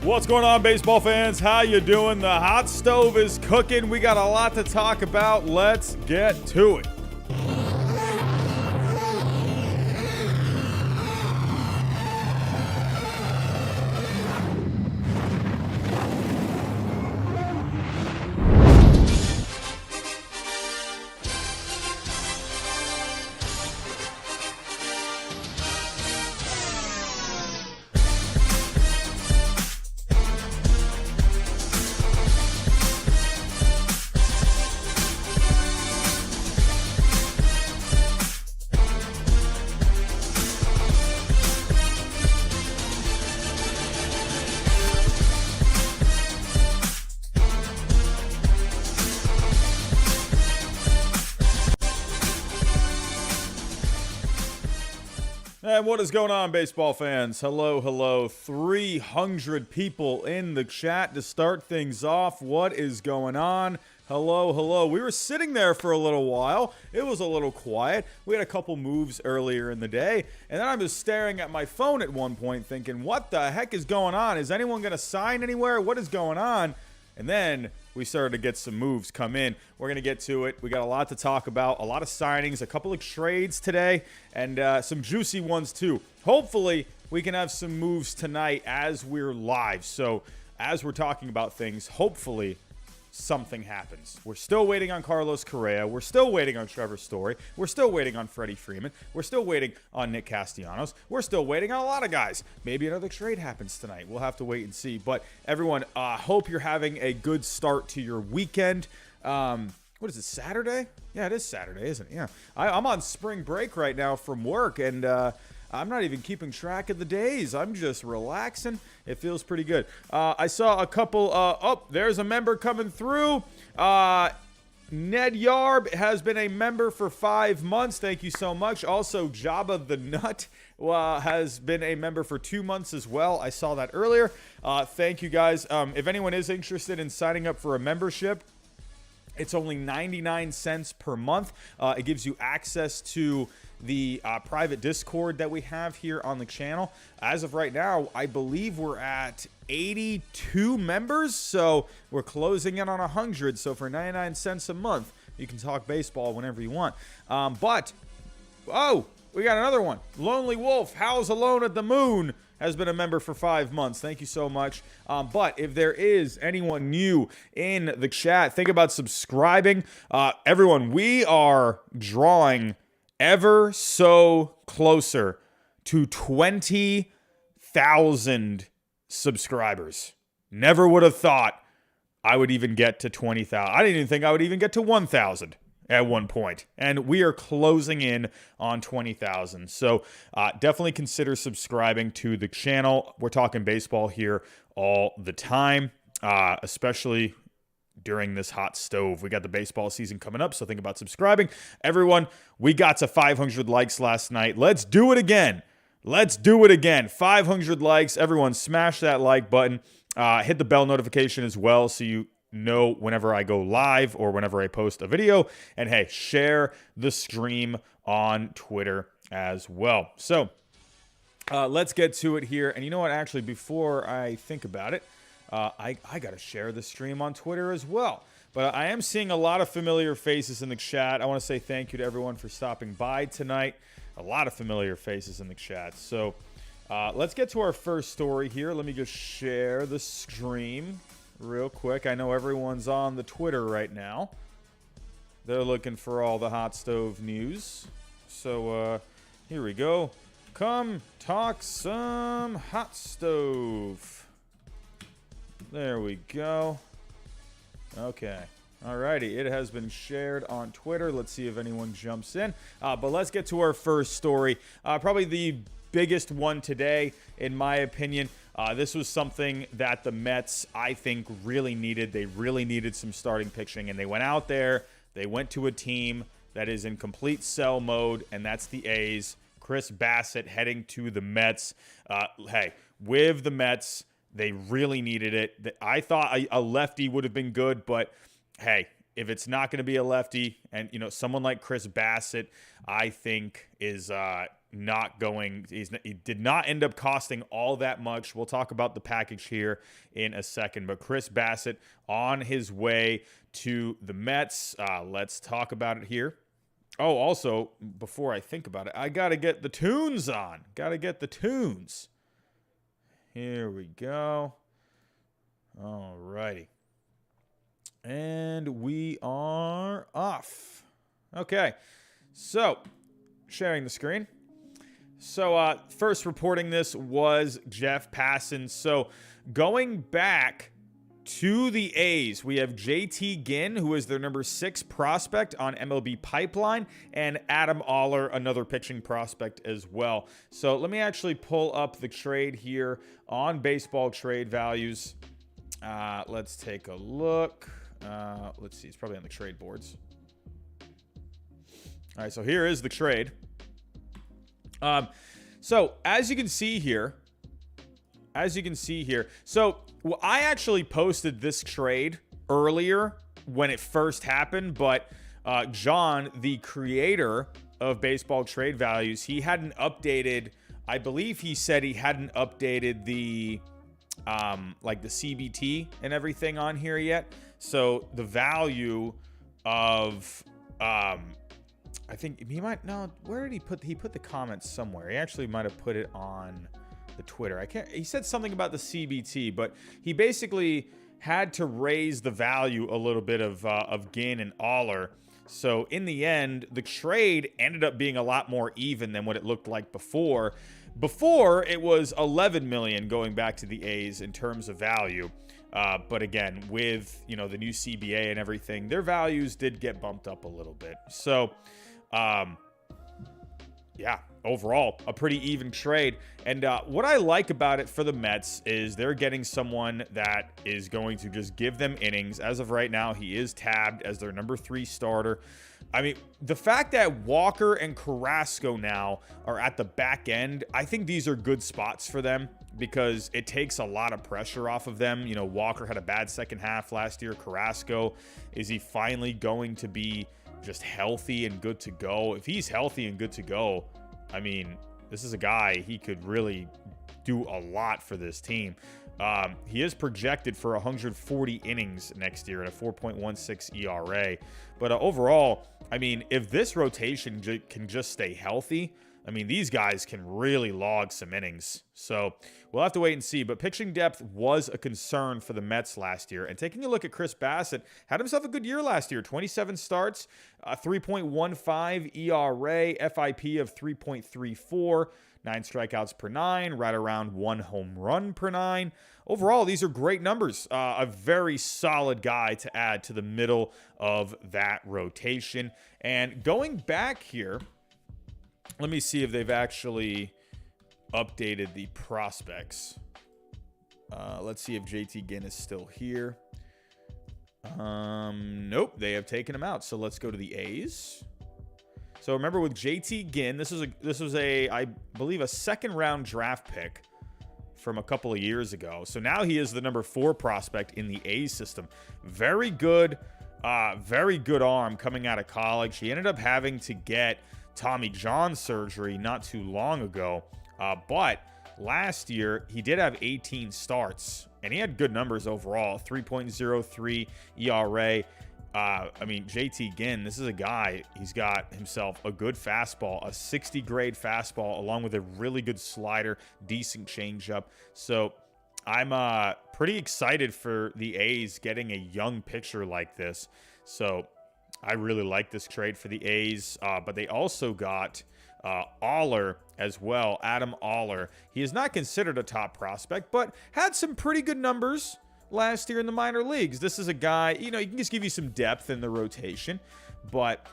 What's going on, baseball fans? How you doing? The hot stove is cooking. We got a lot to talk about. Let's get to it. And what is going on, baseball fans? Hello. 300 people in the chat to start things off. What is going on? Hello. We were sitting there for a little while. It was a little quiet. We had a couple moves earlier in the day. And then I was staring at my phone at one point thinking, what the heck is going on? Is anyone going to sign anywhere? What is going on? And then we started to get some moves come in. We're going to get to it. We got a lot to talk about, a lot of signings, a couple of trades today, and some juicy ones too. Hopefully, we can have some moves tonight as we're live. So as we're talking about things, hopefully something happens. We're still waiting on Carlos Correa. We're still waiting on Trevor Story. We're still waiting on Freddie Freeman. We're still waiting on Nick Castellanos. We're still waiting on a lot of guys. Maybe another trade happens tonight. We'll have to wait and see. But everyone, hope you're having a good start to your weekend. What is it, Saturday? Yeah, it is Saturday, isn't it? Yeah. I'm on spring break right now from work, and I'm not even keeping track of the days. I'm just relaxing. It feels pretty good. I saw a couple. There's a member coming through. Ned Yarb has been a member for 5 months. Thank you so much. Also, Jabba the Nut has been a member for 2 months as well. I saw that earlier. Thank you, guys. If anyone is interested in signing up for a membership, it's only 99 cents per month. It gives you access to the private Discord that we have here on the channel. As of right now, I believe we're at 82 members, so we're closing in on 100. So for 99 cents a month, you can talk baseball whenever you want. We got another one. Lonely Wolf, Howls Alone at the Moon, has been a member for 5 months. Thank you so much. But if there is anyone new in the chat, think about subscribing. Everyone, we are drawing ever so closer to 20,000 subscribers. Never would have thought I would even get to 20,000. I didn't even think I would even get to 1,000 at one point. And we are closing in on 20,000. So definitely consider subscribing to the channel. We're talking baseball here all the time, especially during this hot stove. We got the baseball season coming up, so think about subscribing. Everyone, we got to 500 likes last night. Let's do it again. 500 likes. Everyone, smash that like button. Hit the bell notification as well so you know whenever I go live or whenever I post a video. And hey, share the stream on Twitter as well. So let's get to it here. And you know what? Actually, before I think about it, I got to share the stream on Twitter as well. But I am seeing a lot of familiar faces in the chat. I want to say thank you to everyone for stopping by tonight. A lot of familiar faces in the chat. So let's get to our first story here. Let me just share the stream real quick. I know everyone's on the Twitter right now. They're looking for all the hot stove news. So here we go. Come talk some hot stove. There we go. Okay. Alrighty. It has been shared on Twitter. Let's see if anyone jumps in. But let's get to our first story. Probably the biggest one today, in my opinion. This was something that the Mets, I think, really needed. They really needed some starting pitching, and they went out there. They went to a team that is in complete sell mode, and that's the A's. Chris Bassitt heading to the Mets. Hey, with the Mets, they really needed it. I thought a lefty would have been good, but hey, if it's not going to be a lefty, and someone like Chris Bassitt, I think is he did not end up costing all that much. We'll talk about the package here in a second. But Chris Bassitt on his way to the Mets. Let's talk about it here. Oh, also, before I think about it, I got to get the tunes on. Got to get the tunes. Here we go. All righty. And we are off. Okay. So, sharing the screen. So, first reporting this was Jeff Passan. So, going back to the A's, we have JT Ginn, who is their number 6 prospect on MLB Pipeline, and Adam Oller, another pitching prospect as well. So let me actually pull up the trade here on baseball trade values. Let's take a look. Let's see. It's probably on the trade boards. All right, so here is the trade. So as you can see here, so well, I actually posted this trade earlier when it first happened, but John, the creator of Baseball Trade Values, he hadn't updated. I believe he said he hadn't updated the like the CBT and everything on here yet. So the value of I think he might no. Where did he put? He put the comments somewhere. He actually might have put it on the Twitter. I can't. He said something about the CBT, but he basically had to raise the value a little bit of Ginn and Oller. So in the end, the trade ended up being a lot more even than what it looked like before. Before it was $11 million going back to the A's in terms of value. But again, with the new CBA and everything, their values did get bumped up a little bit. So, yeah, overall, a pretty even trade. And what I like about it for the Mets is they're getting someone that is going to just give them innings. As of right now, he is tabbed as their number 3 starter. I mean, the fact that Walker and Carrasco now are at the back end, I think these are good spots for them because it takes a lot of pressure off of them. Walker had a bad second half last year. Carrasco, is he finally going to be just healthy and good to go? If he's healthy and good to go, I mean, this is a guy, he could really do a lot for this team. He is projected for 140 innings next year at a 4.16 ERA. But overall, I mean, if this rotation can just stay healthy, I mean, these guys can really log some innings. So we'll have to wait and see. But pitching depth was a concern for the Mets last year. And taking a look at Chris Bassitt, had himself a good year last year. 27 starts, 3.15 ERA, FIP of 3.34, 9 strikeouts per 9, right around 1 home run per 9. Overall, these are great numbers. A very solid guy to add to the middle of that rotation. And going back here, let me see if they've actually updated the prospects. Let's see if JT Ginn is still here. Nope, they have taken him out. So let's go to the A's. So remember with JT Ginn, this was a I believe a second round draft pick from a couple of years ago. So now he is the number 4 prospect in the A's system. Very good arm coming out of college. He ended up having to get Tommy John surgery not too long ago. But last year, he did have 18 starts, and he had good numbers overall. 3.03 ERA. I mean, JT Ginn, this is a guy, he's got himself a good fastball, a 60 grade fastball, along with a really good slider, decent changeup. So I'm pretty excited for the A's getting a young pitcher like this. So I really like this trade for the A's, but they also got Oller as well, Adam Oller. He is not considered a top prospect, but had some pretty good numbers last year in the minor leagues. This is a guy, he can just give you some depth in the rotation, but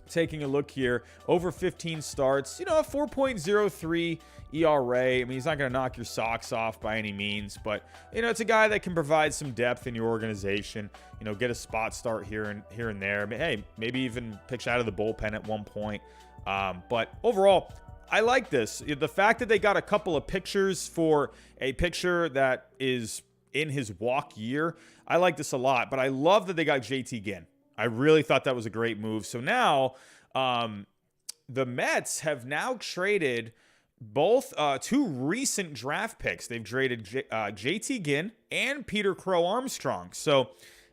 taking a look here, over 15 starts, a 4.03 ERA. I mean, he's not going to knock your socks off by any means, but, it's a guy that can provide some depth in your organization, get a spot start here and there. I mean, hey, maybe even pitch out of the bullpen at one point. But overall, I like this. The fact that they got a couple of pictures for a pitcher that is in his walk year, I like this a lot, but I love that they got JT Ginn. I really thought that was a great move. So now, the Mets have now traded both two recent draft picks. They've traded JT Ginn and Peter Crow Armstrong. So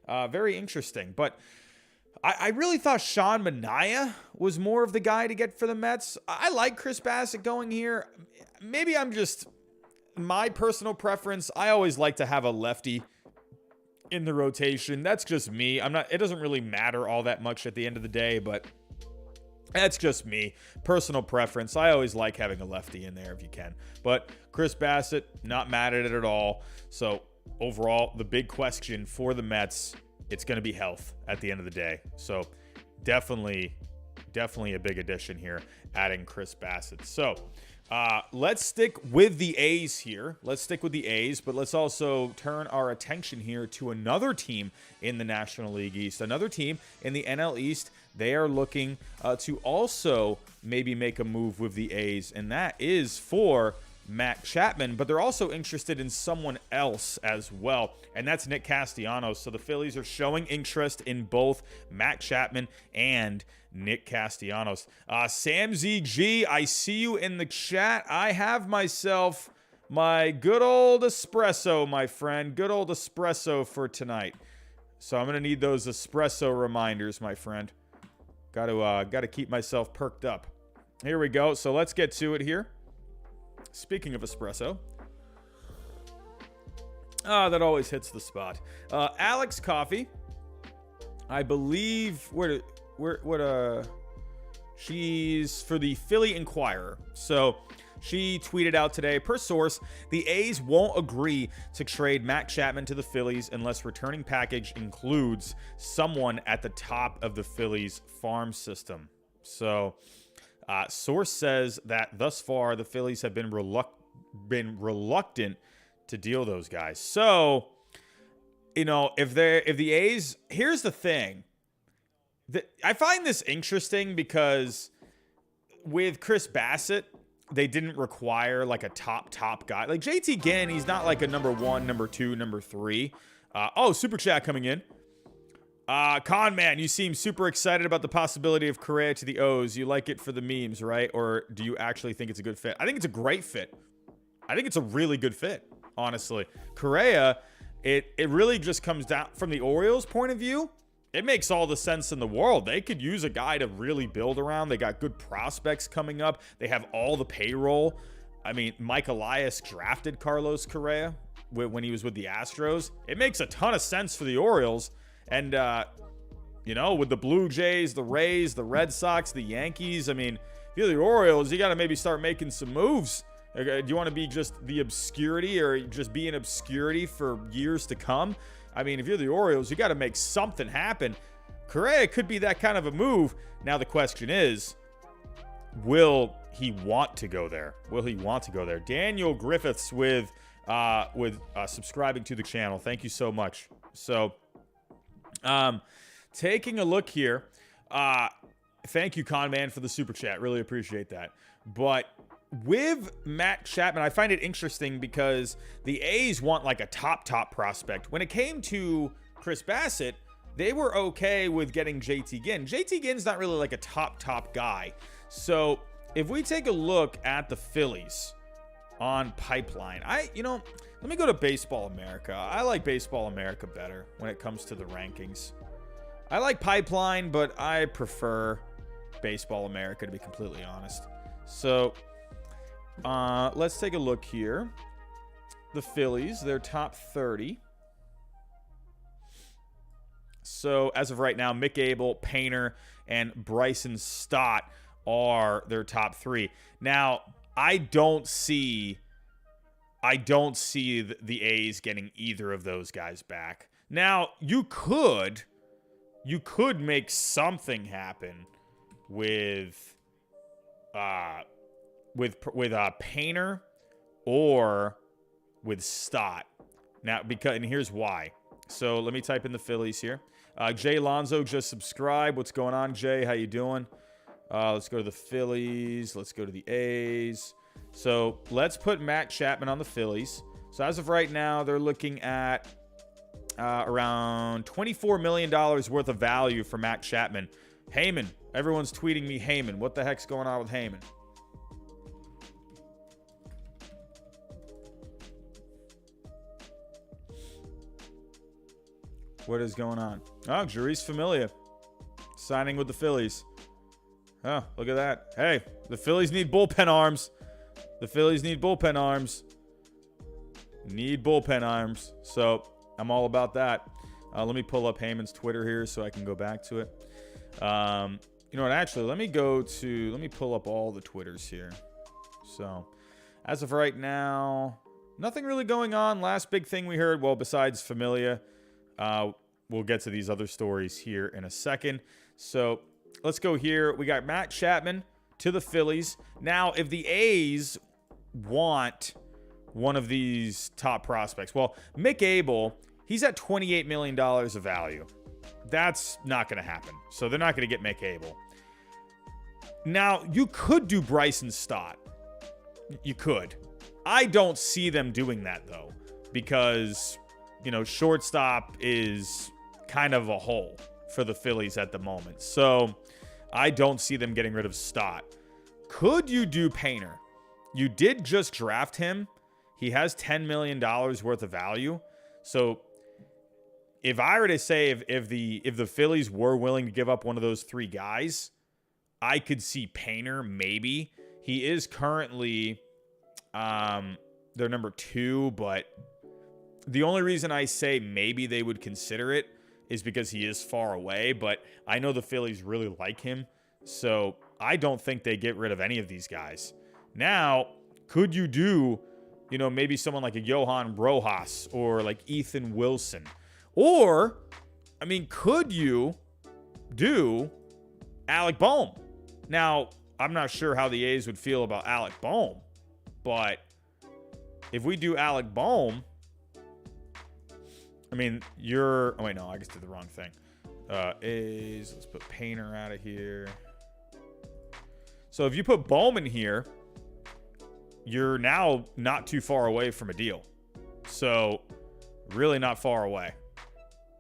very interesting. But I really thought Sean Manaea was more of the guy to get for the Mets. I like Chris Bassitt going here. Maybe I'm just my personal preference. I always like to have a lefty in the rotation. That's just me. It doesn't really matter all that much at the end of the day, but that's just me. Personal preference. I always like having a lefty in there if you can. But Chris Bassitt, not mad at it at all. So overall, the big question for the Mets, it's going to be health at the end of the day. So definitely a big addition here, adding Chris Bassitt. So let's stick with the A's here. But let's also turn our attention here to another team in the National League East. Another team in the NL East. They are looking to also maybe make a move with the A's, and that is for Matt Chapman, but they're also interested in someone else as well, and that's Nick Castellanos. So the Phillies are showing interest in both Matt Chapman and Nick Castellanos. Sam ZG, I see you in the chat. I have myself my good old espresso, my friend. Good old espresso for tonight. So I'm going to need those espresso reminders, my friend. Got to keep myself perked up. Here we go. So let's get to it here. Speaking of espresso. That always hits the spot. Alex Coffee. I believe she's for the Philly Inquirer. So she tweeted out today, per source, the A's won't agree to trade Matt Chapman to the Phillies unless returning package includes someone at the top of the Phillies farm system. So source says that thus far the Phillies have been reluctant to deal those guys. So, if the A's, here's the thing. I find this interesting because with Chris Bassitt, they didn't require like a top guy. Like JT Ginn, he's not like a number 1, number 2, number 3. Super chat coming in. Con Man, you seem super excited about the possibility of Correa to the O's. You like it for the memes, right? Or do you actually think it's a good fit? I think it's a great fit. I think it's a really good fit, honestly. Correa, it really just comes down from the Orioles' point of view. It makes all the sense in the world. They could use a guy to really build around. They got good prospects coming up. They have all the payroll. I mean, Mike Elias drafted Carlos Correa when he was with the Astros. It makes a ton of sense for the Orioles. And, with the Blue Jays, the Rays, the Red Sox, the Yankees, I mean, if you're the Orioles, you got to maybe start making some moves. Do you want to be just the obscurity or just be in obscurity for years to come? I mean, if you're the Orioles, you got to make something happen. Correa could be that kind of a move. Now the question is, will he want to go there? Daniel Griffiths with subscribing to the channel. Thank you so much. So, taking a look here. Thank you, Con Man, for the super chat. Really appreciate that. But with Matt Chapman, I find it interesting because the A's want like a top prospect. When it came to Chris Bassitt, they were okay with getting JT Ginn. JT Ginn's not really like a top guy. So if we take a look at the Phillies on pipeline, let me go to Baseball America. I like Baseball America better when it comes to the rankings. I like pipeline, but I prefer Baseball America, to be completely honest. So let's take a look here. The Phillies, their top 30. So as of right now, Mick Abel, Painter, and Bryson Stott are their top 3. Now, I don't see the A's getting either of those guys back. Now, you could make something happen with Painter or with Stott. Now, and here's why. So let me type in the Phillies here. Jay Lonzo just subscribed. What's going on, Jay? How you doing? Let's go to the Phillies. Let's go to the A's. So let's put Matt Chapman on the Phillies. So as of right now, they're looking at around $24 million worth of value for Matt Chapman. Heyman, Everyone's tweeting me Heyman. What the heck's going on with Heyman? What is going on? Oh, Jeurys Familia signing with the Phillies. Oh, look at that. Hey, the Phillies need bullpen arms. The Phillies need bullpen arms. Need bullpen arms. So I'm all about that. Let me pull up Heyman's Twitter here so I can go back to it. You know what? Actually, let me pull up all the Twitters here. So as of right now, nothing really going on. Last big thing we heard, well, besides Familia, we'll get to these other stories here in a second. So let's go here. We got Matt Chapman to the Phillies. Now, if the A's want one of these top prospects, well, Mick Abel, he's at $28 million of value. That's not going to happen. So they're not going to get Mick Abel. Now, you could do Bryson Stott. You could. I don't see them doing that, though, because, you know, shortstop is kind of a hole for the Phillies at the moment. So I don't see them getting rid of Stott. Could you do Painter? You did just draft him. He has $10 million worth of value. So if I were to say if the Phillies were willing to give up one of those three guys, I could see Painter maybe. He is currently their number 2, but the only reason I say maybe they would consider it is because he is far away, but I know the Phillies really like him, so I don't think they get rid of any of these guys. Now, could you do, you know, maybe someone like a Johan Rojas or like Ethan Wilson? Or, I mean, could you do Alec Bohm? Now, I'm not sure how the A's would feel about Alec Bohm, but if we do Alec Bohm, I mean, oh wait, no, I just did the wrong thing. A's, let's put Painter out of here. So if you put Bohm in here, you're now not too far away from a deal. So really not far away.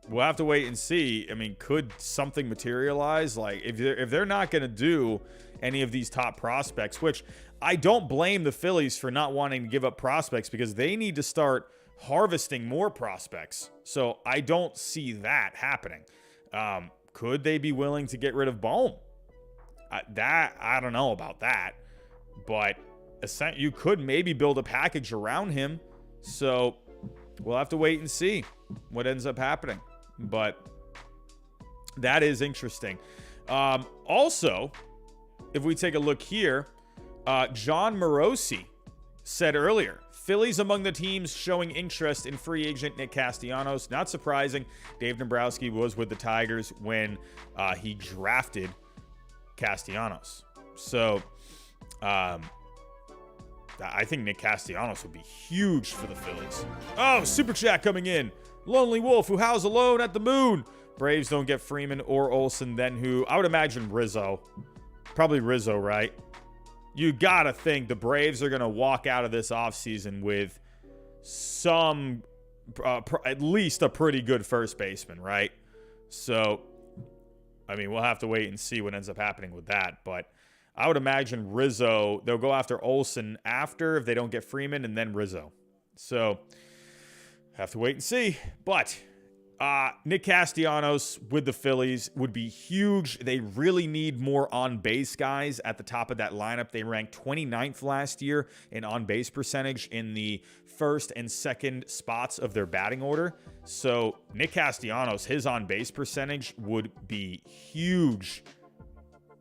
We'll have to wait and see. I mean, could something materialize? Like, if they're not going to do any of these top prospects, which I don't blame the Phillies for not wanting to give up prospects because they need to start harvesting more prospects. So I don't see that happening. Could they be willing to get rid of Bohm? I don't know about that. But you could maybe build a package around him. So we'll have to wait and see what ends up happening. But that is interesting. Also, if we take a look here, John Morosi said earlier, Phillies among the teams showing interest in free agent Nick Castellanos. Not surprising. Dave Dombrowski was with the Tigers when he drafted Castellanos. So I think Nick Castellanos would be huge for the Phillies. Oh, Super Chat coming in. Lonely Wolf, who howls alone at the moon. Braves don't get Freeman or Olsen, then who? I would imagine Rizzo. Probably Rizzo, right? You got to think the Braves are going to walk out of this offseason with some, at least a pretty good first baseman, right? So, I mean, we'll have to wait and see what ends up happening with that. But I would imagine Rizzo, they'll go after Olsen after if they don't get Freeman, and then Rizzo. So, have to wait and see. But Nick Castellanos with the Phillies would be huge. They really need more on-base guys at the top of that lineup. They ranked 29th last year in on-base percentage in the first and second spots of their batting order. So Nick Castellanos, his on-base percentage would be huge.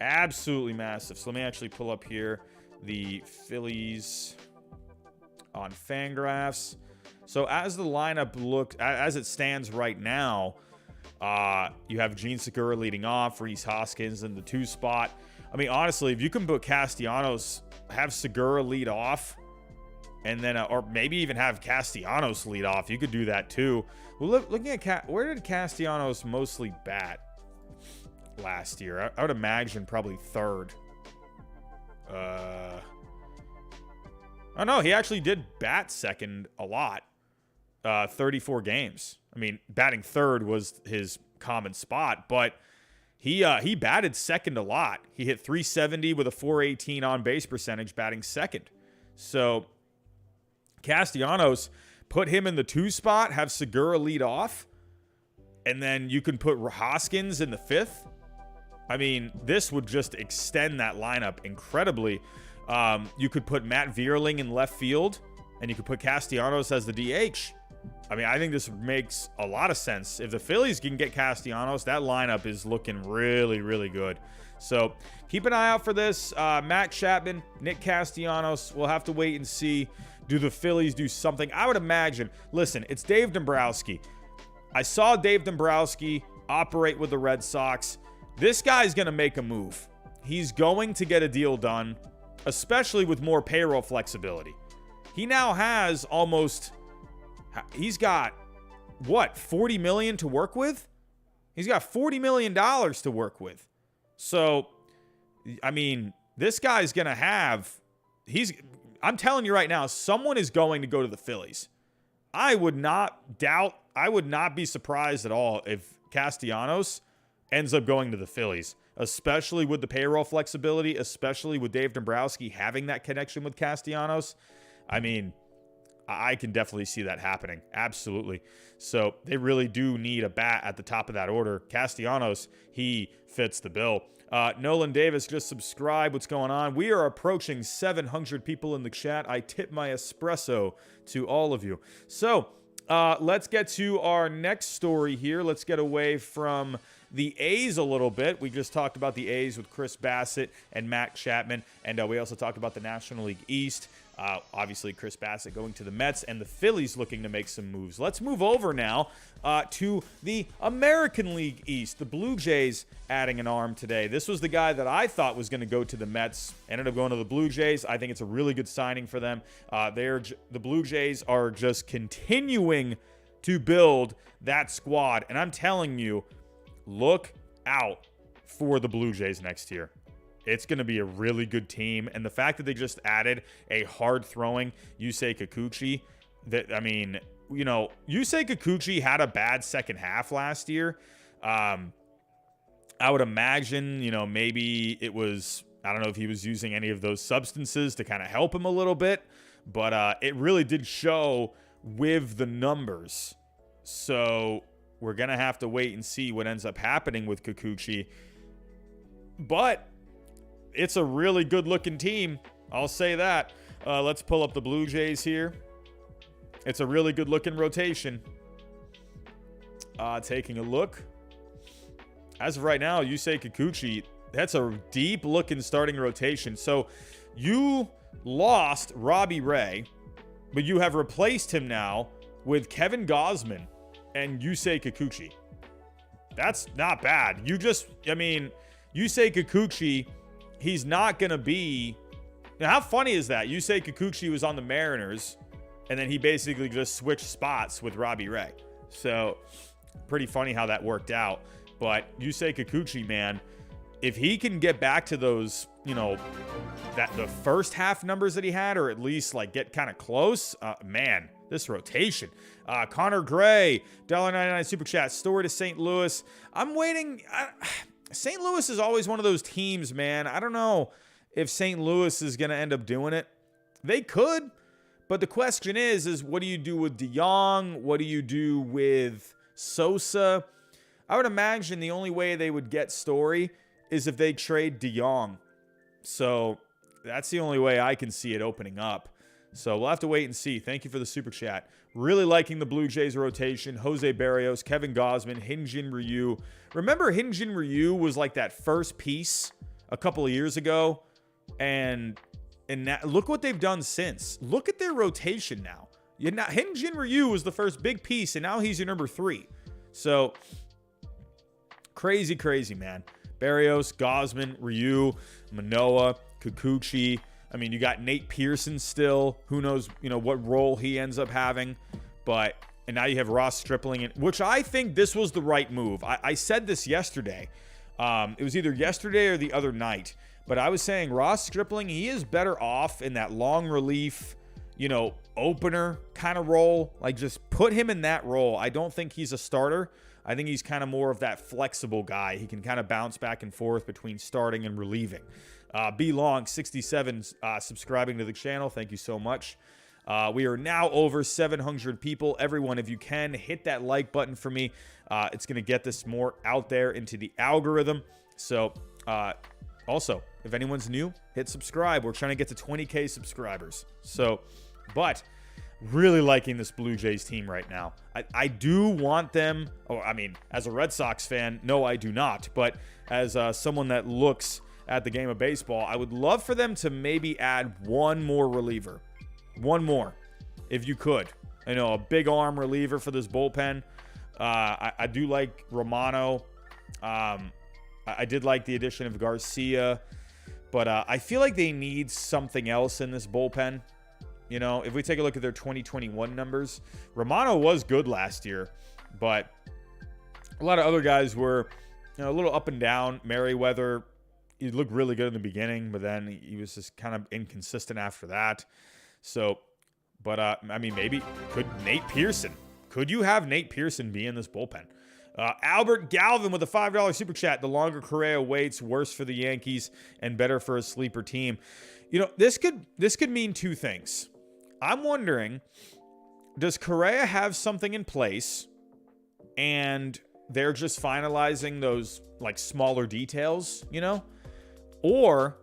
Absolutely massive. So let me actually pull up here the Phillies on Fangraphs. So as the lineup as it stands right now, you have Gene Segura leading off, Rhys Hoskins in the 2 spot. I mean, honestly, if you can put Castellanos, have Segura lead off, and then, or maybe even have Castellanos lead off, you could do that too. Well, looking at where did Castellanos mostly bat last year? I would imagine probably 3rd. Oh no, he actually did bat 2nd a lot. 34 games. I mean, batting 3rd was his common spot, but He batted second a lot. He hit 370 with a 418 on base percentage, batting second. So Castellanos, put him in the 2 spot, have Segura lead off, and then you can put Hoskins in the 5th. I mean, this would just extend that lineup incredibly. You could put Matt Vierling in left field, and you could put Castellanos as the DH. I mean, I think this makes a lot of sense. If the Phillies can get Castellanos, that lineup is looking really, really good. So keep an eye out for this. Matt Chapman, Nick Castellanos. We'll have to wait and see. Do the Phillies do something? I would imagine. Listen, it's Dave Dombrowski. I saw Dave Dombrowski operate with the Red Sox. This guy's going to make a move. He's going to get a deal done, especially with more payroll flexibility. He now has almost... He's got, what, $40 million to work with? He's got $40 million to work with. So, I mean, this guy's going to have... I'm telling you right now, someone is going to go to the Phillies. I would not be surprised at all if Castellanos ends up going to the Phillies, especially with the payroll flexibility, especially with Dave Dombrowski having that connection with Castellanos. I mean, I can definitely see that happening. Absolutely. So they really do need a bat at the top of that order. Castellanos, he fits the bill. Nolan Davis, just subscribe. What's going on? We are approaching 700 people in the chat. I tip my espresso to all of you. So let's get to our next story here. Let's get away from the A's a little bit. We just talked about the A's with Chris Bassitt and Matt Chapman, and we also talked about the National League East. Obviously, Chris Bassitt going to the Mets and the Phillies looking to make some moves. Let's move over now to the American League East. The Blue Jays adding an arm today. This was the guy that I thought was going to go to the Mets. Ended up going to the Blue Jays. I think it's a really good signing for them. The Blue Jays are just continuing to build that squad. And I'm telling you, look out for the Blue Jays next year. It's going to be a really good team. And the fact that they just added a hard-throwing Yusei Kikuchi, Yusei Kikuchi had a bad second half last year. I would imagine, maybe it was, I don't know if he was using any of those substances to kind of help him a little bit. But it really did show with the numbers. So we're going to have to wait and see what ends up happening with Kikuchi. But it's a really good-looking team. I'll say that. Let's pull up the Blue Jays here. It's a really good-looking rotation. Taking a look. As of right now, Yusei Kikuchi, that's a deep-looking starting rotation. So you lost Robbie Ray, but you have replaced him now with Kevin Gausman and Yusei Kikuchi. That's not bad. Yusei Kikuchi, he's not going to be... Now, how funny is that? Yusei Kikuchi was on the Mariners, and then he basically just switched spots with Robbie Ray. So, pretty funny how that worked out. But Yusei Kikuchi, man, if he can get back to those, the first half numbers that he had, or at least get kind of close, man, this rotation. Connor Gray, $1.99 Super Chat, Story to St. Louis. I'm waiting. St. Louis is always one of those teams, man. I don't know if St. Louis is going to end up doing it. They could, but the question is what do you do with DeYoung? What do you do with Sosa? I would imagine the only way they would get Story is if they trade DeYoung. So that's the only way I can see it opening up. So we'll have to wait and see. Thank you for the Super Chat. Really liking the Blue Jays rotation. Jose Barrios, Kevin Gausman, Hyun-Jin Ryu. Remember Hyun-Jin Ryu was like that first piece a couple of years ago? And look what they've done since. Look at their rotation now. Hyun-Jin Ryu was the first big piece, and now he's your number 3. So, crazy, man. Barrios, Gausman, Ryu, Manoah, Kikuchi. I mean, you got Nate Pearson still. Who knows, what role he ends up having. And now you have Ross Stripling, which I think this was the right move. I said this yesterday. It was either yesterday or the other night. But I was saying Ross Stripling, he is better off in that long relief, opener kind of role. Just put him in that role. I don't think he's a starter. I think he's kind of more of that flexible guy. He can kind of bounce back and forth between starting and relieving. B Long 67 subscribing to the channel. Thank you so much. We are now over 700 people. Everyone, if you can, hit that like button for me. It's going to get this more out there into the algorithm. So, also, if anyone's new, hit subscribe. We're trying to get to 20K subscribers. So, but really liking this Blue Jays team right now. I do want them. Oh, I mean, as a Red Sox fan, no, I do not. But as someone that looks at the game of baseball, I would love for them to maybe add one more reliever. One more, if you could. I know, a big arm reliever for this bullpen. I do like Romano. I did like the addition of Garcia. But I feel like they need something else in this bullpen. You know, if we take a look at their 2021 numbers, Romano was good last year. But a lot of other guys were, you know, a little up and down. Merriweather, he looked really good in the beginning, but then he was just kind of inconsistent after that. So, but, I mean, maybe could Nate Pearson? Could you have Nate Pearson be in this bullpen? Albert Galvin with a $5 super chat. The longer Correa waits, worse for the Yankees and better for a sleeper team. You know, this could mean two things. I'm wondering, does Correa have something in place and they're just finalizing those like smaller details, you know? Or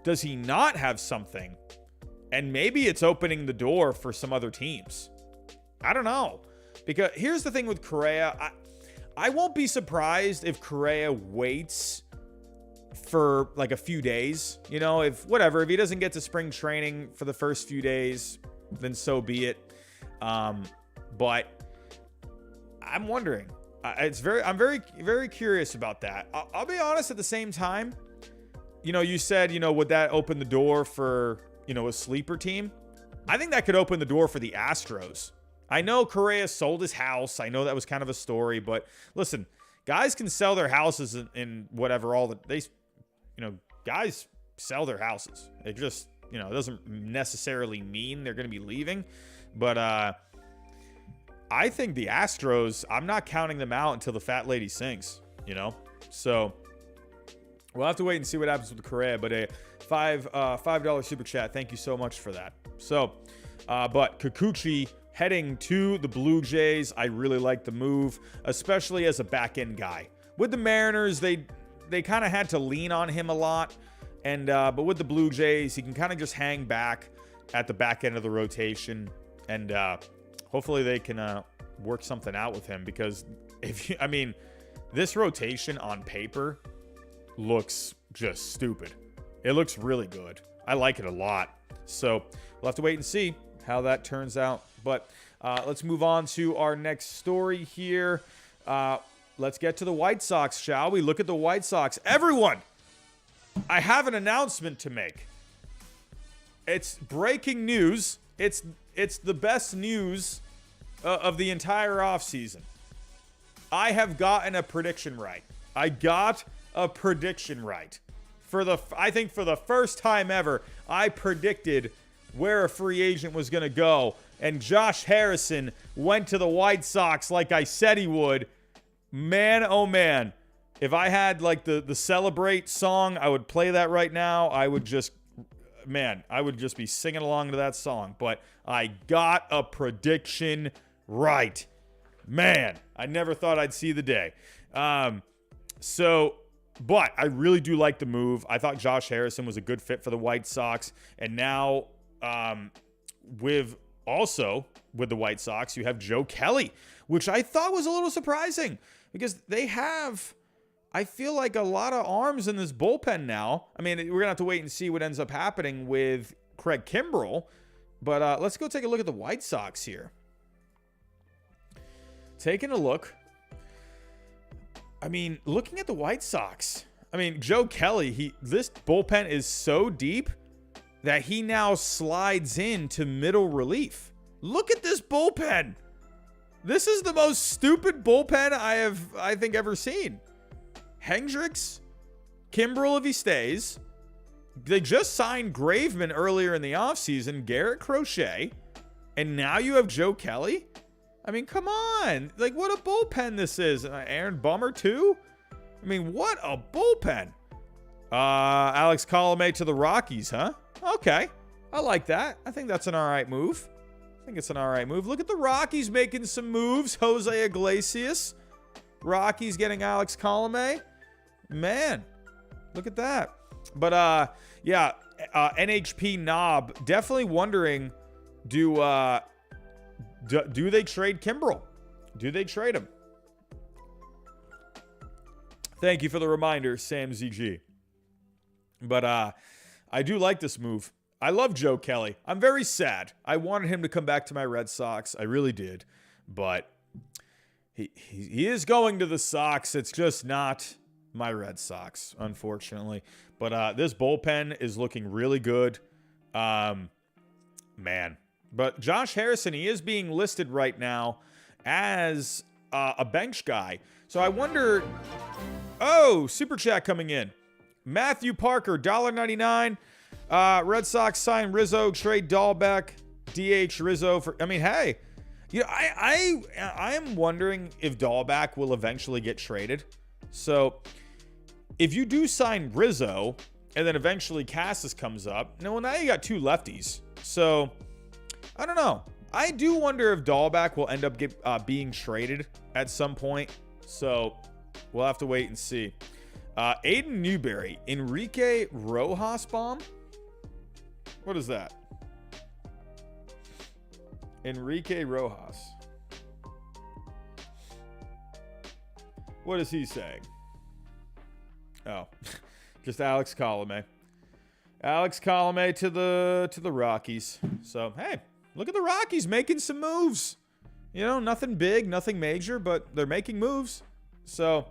does he not have something and maybe it's opening the door for some other teams? I don't know. Because here's the thing with Correa. I won't be surprised if Correa waits for like a few days. You know, if he doesn't get to spring training for the first few days, then so be it. But I'm wondering. I'm very curious about that. I'll be honest at the same time. You know, you said, you know, would that open the door for, you know, a sleeper team? I think that could open the door for the Astros. I know Correa sold his house. I know that was kind of a story, but listen, guys can sell their houses in whatever guys sell their houses. It just, you know, it doesn't necessarily mean they're going to be leaving, but I think the Astros, I'm not counting them out until the fat lady sings, you know? So we'll have to wait and see what happens with Correa, but a $5 super chat. Thank you so much for that. So, but Kikuchi heading to the Blue Jays. I really like the move, especially as a back-end guy. With the Mariners, they kind of had to lean on him a lot. And but with the Blue Jays, he can kind of just hang back at the back end of the rotation. And hopefully they can work something out with him. Because, this rotation on paper looks just stupid. It looks really good. I like it a lot. So we'll have to wait and see how that turns out. But let's move on to our next story here. Let's get to the White Sox, shall we? Look at the White Sox. Everyone, I have an announcement to make. It's breaking news. It's the best news of the entire offseason. I have gotten a prediction right. I got a prediction right. I think for the first time ever, I predicted where a free agent was going to go. And Josh Harrison went to the White Sox like I said he would. Man, oh man. If I had like the Celebrate song, I would play that right now. I would just be singing along to that song. But I got a prediction right. Man, I never thought I'd see the day. But I really do like the move. I thought Josh Harrison was a good fit for the White Sox. And now with the White Sox, you have Joe Kelly, which I thought was a little surprising because they have, I feel like, a lot of arms in this bullpen now. I mean, we're going to have to wait and see what ends up happening with Craig Kimbrell. But let's go take a look at the White Sox here. Taking a look. I mean, looking at the White Sox, Joe Kelly, this bullpen is so deep that he now slides into middle relief. Look at this bullpen. This is the most stupid bullpen I think ever seen. Hendricks, Kimbrell if he stays. They just signed Graveman earlier in the offseason, Garrett Crochet, and now you have Joe Kelly. I mean, come on. Like, what a bullpen this is. Aaron Bummer, too? I mean, what a bullpen. Alex Colomé to the Rockies, huh? Okay. I like that. I think that's an all right move. Look at the Rockies making some moves. Jose Iglesias. Rockies getting Alex Colomé. Man, look at that. But, yeah, NHP Knob, definitely wondering, do they trade Kimbrel? Do they trade him? Thank you for the reminder, Sam ZG. But I do like this move. I love Joe Kelly. I'm very sad. I wanted him to come back to my Red Sox. I really did. But he is going to the Sox. It's just not my Red Sox, unfortunately. But this bullpen is looking really good. Man. But Josh Harrison, he is being listed right now as a bench guy. So I wonder... Oh, Super Chat coming in. Matthew Parker, $1.99. Red Sox sign Rizzo, trade Dahlbeck, DH Rizzo for... I mean, hey, you know, I am wondering if Dahlbeck will eventually get traded. So if you do sign Rizzo and then eventually Cassis comes up, now you got two lefties. So I don't know. I do wonder if Dahlbeck will end up being traded at some point. So we'll have to wait and see. Aiden Newberry, Enrique Rojas bomb? What is that? Enrique Rojas. What is he saying? Oh, just Alex Colomé. Alex Colomé to the Rockies. So, hey, look at the Rockies making some moves. You know, nothing big, nothing major, but they're making moves. So,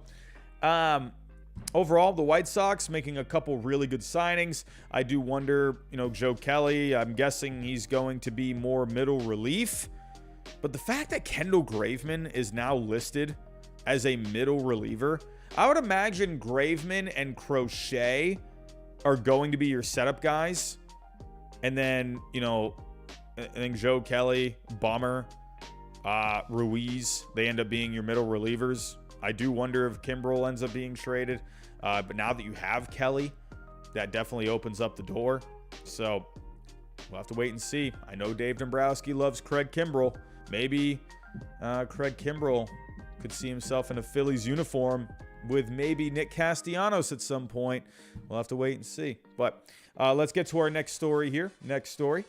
overall, the White Sox making a couple really good signings. I do wonder, you know, Joe Kelly, I'm guessing he's going to be more middle relief. But the fact that Kendall Graveman is now listed as a middle reliever, I would imagine Graveman and Crochet are going to be your setup guys. And then, you know, I think Joe Kelly, Bummer, Ruiz, they end up being your middle relievers. I do wonder if Kimbrel ends up being traded. But now that you have Kelly, that definitely opens up the door. So we'll have to wait and see. I know Dave Dombrowski loves Craig Kimbrel. Maybe Craig Kimbrel could see himself in a Phillies uniform with maybe Nick Castellanos at some point. We'll have to wait and see. But let's get to our next story here. Next story.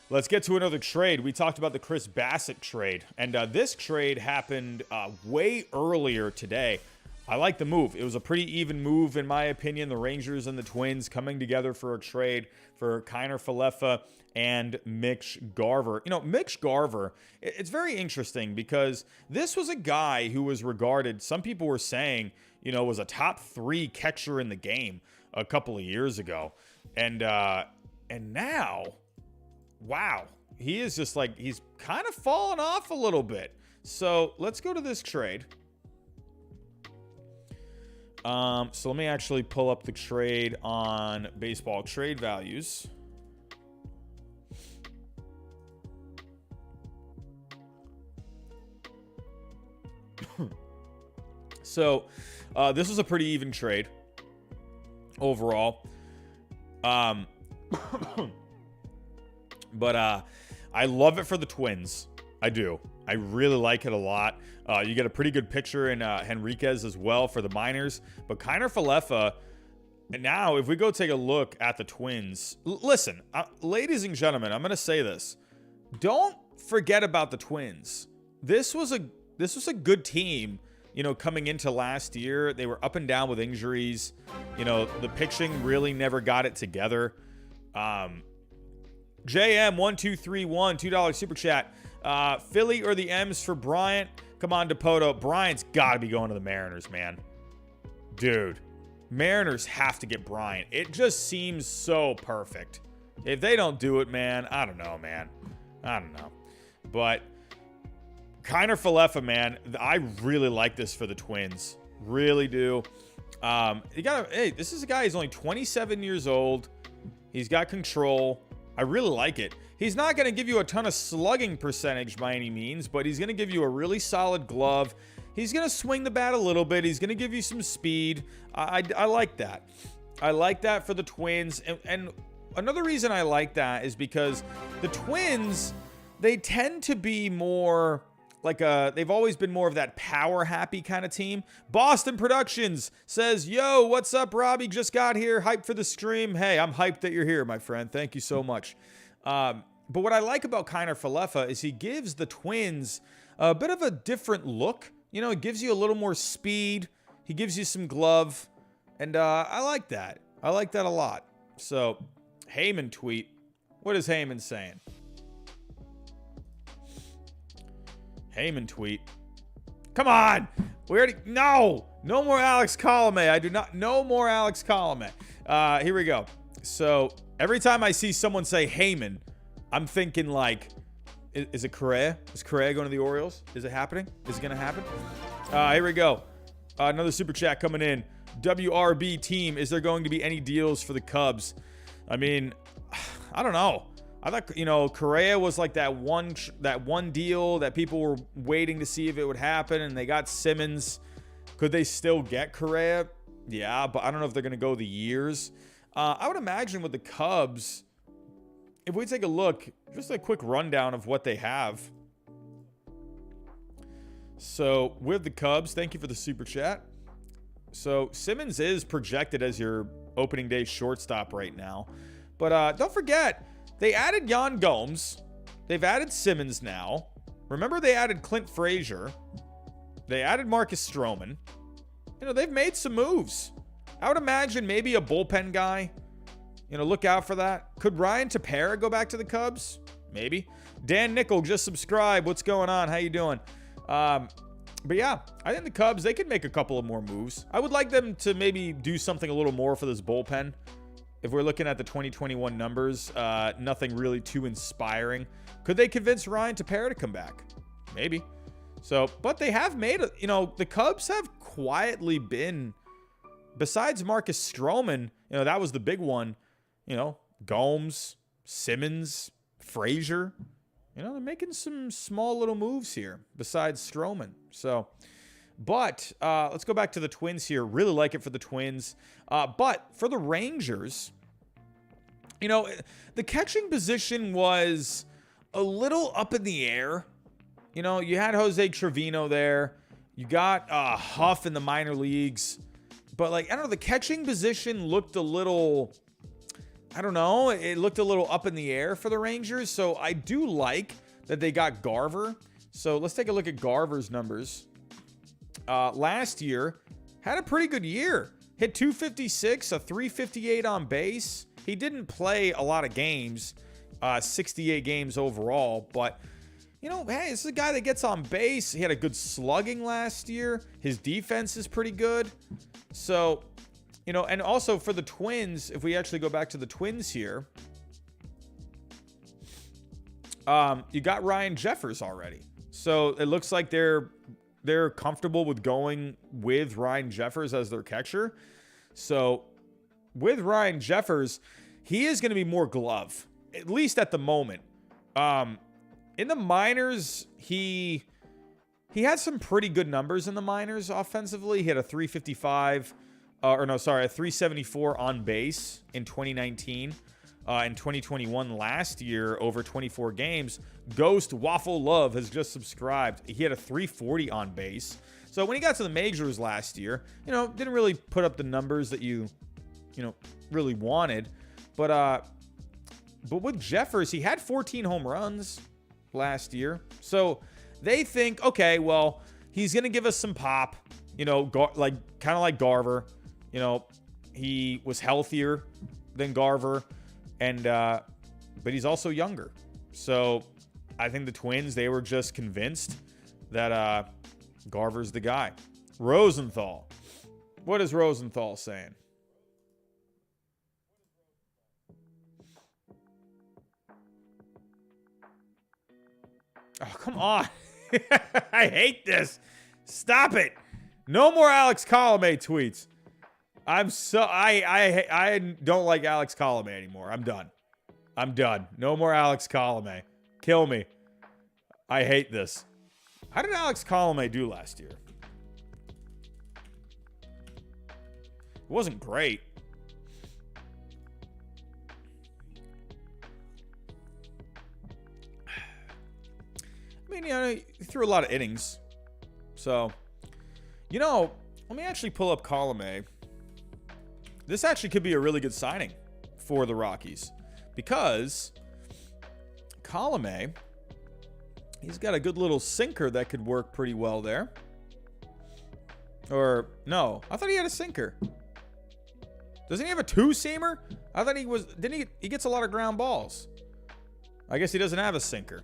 Let's get to another trade. We talked about the Chris Bassitt trade, and this trade happened way earlier today. I like the move. It was a pretty even move, in my opinion. The Rangers and the Twins coming together for a trade for Kiner-Felefa and Mitch Garver. You know, Mitch Garver, it's very interesting because this was a guy who was regarded, some people were saying, you know, was a top 3 catcher in the game a couple of years ago. And now... wow, he is just like, he's kind of fallen off a little bit. So let's go to this trade. So let me actually pull up the trade on baseball trade values. So this was a pretty even trade overall. But I love it for the Twins. I do. I really like it a lot. You get a pretty good picture in Henriquez as well for the minors. But Kiner-Felefa, and now if we go take a look at the Twins, listen, ladies and gentlemen, I'm going to say this. Don't forget about the Twins. This was a good team, you know, coming into last year. They were up and down with injuries. You know, the pitching really never got it together. JM1231, $2 super chat. Philly or the M's for Bryant? Come on, Dipoto. Bryant's got to be going to the Mariners, man. Dude, Mariners have to get Bryant. It just seems so perfect. If they don't do it, man, I don't know, man. I don't know. But Kiner-Felefa, man, I really like this for the Twins. Really do. Hey, this is a guy who's only 27 years old. He's got control. I really like it. He's not going to give you a ton of slugging percentage by any means, but he's going to give you a really solid glove. He's going to swing the bat a little bit. He's going to give you some speed. I like that. I like that for the Twins. And another reason I like that is because the Twins, they tend to be more like they've always been more of that power happy kind of team. Boston Productions says, yo, what's up, Robbie? Just got here. Hyped for the stream. Hey, I'm hyped that you're here, my friend. Thank you so much. But what I like about Kiner-Felefa is he gives the Twins a bit of a different look. You know, it gives you a little more speed. He gives you some glove. And I like that. I like that a lot. So, Heyman tweet. What is Heyman saying? Heyman tweet. Come on! We already... No! No more Alex Colomé. I do not... No more Alex Colomé. Here we go. So, every time I see someone say Heyman, I'm thinking like... Is it Correa? Is Correa going to the Orioles? Is it happening? Is it going to happen? Here we go. Another super chat coming in. WRB team, is there going to be any deals for the Cubs? I mean, I don't know. I thought, you know, Correa was like that one deal that people were waiting to see if it would happen, and they got Simmons. Could they still get Correa? Yeah, but I don't know if they're going to go the years. I would imagine with the Cubs, if we take a look, just a quick rundown of what they have. So, with the Cubs, thank you for the super chat. So, Simmons is projected as your opening day shortstop right now. But don't forget, they added Yan Gomes. They've added Simmons now. Remember, they added Clint Frazier. They added Marcus Stroman. You know, they've made some moves. I would imagine maybe a bullpen guy. You know, look out for that. Could Ryan Tepera go back to the Cubs? Maybe. Dan Nickel just subscribed. What's going on? How you doing? But yeah, I think the Cubs, they could make a couple of more moves. I would like them to maybe do something a little more for this bullpen. If we're looking at the 2021 numbers, nothing really too inspiring. Could they convince Ryan Tepera to come back? Maybe. So, but they have made, you know, the Cubs have quietly been, besides Marcus Stroman, you know, that was the big one. You know, Gomes, Simmons, Frazier. You know, they're making some small little moves here besides Stroman. So, but let's go back to the Twins here. Really like it for the Twins. But for the Rangers, you know, the catching position was a little up in the air. You know, you had Jose Trevino there. You got Huff in the minor leagues. But, like, I don't know, the catching position looked a little... I don't know. It looked a little up in the air for the Rangers. So I do like that they got Garver. So let's take a look at Garver's numbers. Last year, had a pretty good year. Hit 256, a 358 on base. He didn't play a lot of games, 68 games overall. But, you know, hey, this is a guy that gets on base. He had a good slugging last year. His defense is pretty good. So... You know, and also for the Twins, if we actually go back to the Twins here, you got Ryan Jeffers already. So it looks like they're comfortable with going with Ryan Jeffers as their catcher. So with Ryan Jeffers, he is going to be more glove, at least at the moment. In the minors, he had some pretty good numbers in the minors offensively. He had a 355. A 374 on base in 2019. In 2021 last year, over 24 games, Ghost Waffle Love has just subscribed. He had a 340 on base. So when he got to the majors last year, you know, didn't really put up the numbers that you really wanted. But with Jeffers, he had 14 home runs last year. So they think, okay, well, he's going to give us some pop, you know, kind of like Garver. You know, he was healthier than Garver, and but he's also younger. So I think the Twins, they were just convinced that Garver's the guy. Rosenthal. What is Rosenthal saying? Oh, come on. I hate this. Stop it. No more Alex Colomé tweets. I don't like Alex Colomé anymore. I'm done. I'm done. No more Alex Colomé. Kill me. I hate this. How did Alex Colomé do last year? It wasn't great. I mean, you know, he threw a lot of innings. So, you know, let me actually pull up Colomé. This actually could be a really good signing for the Rockies. Because Colomé, he's got a good little sinker that could work pretty well there. Or, no, I thought he had a sinker. Doesn't he have a two-seamer? I thought he was, didn't he gets a lot of ground balls. I guess he doesn't have a sinker.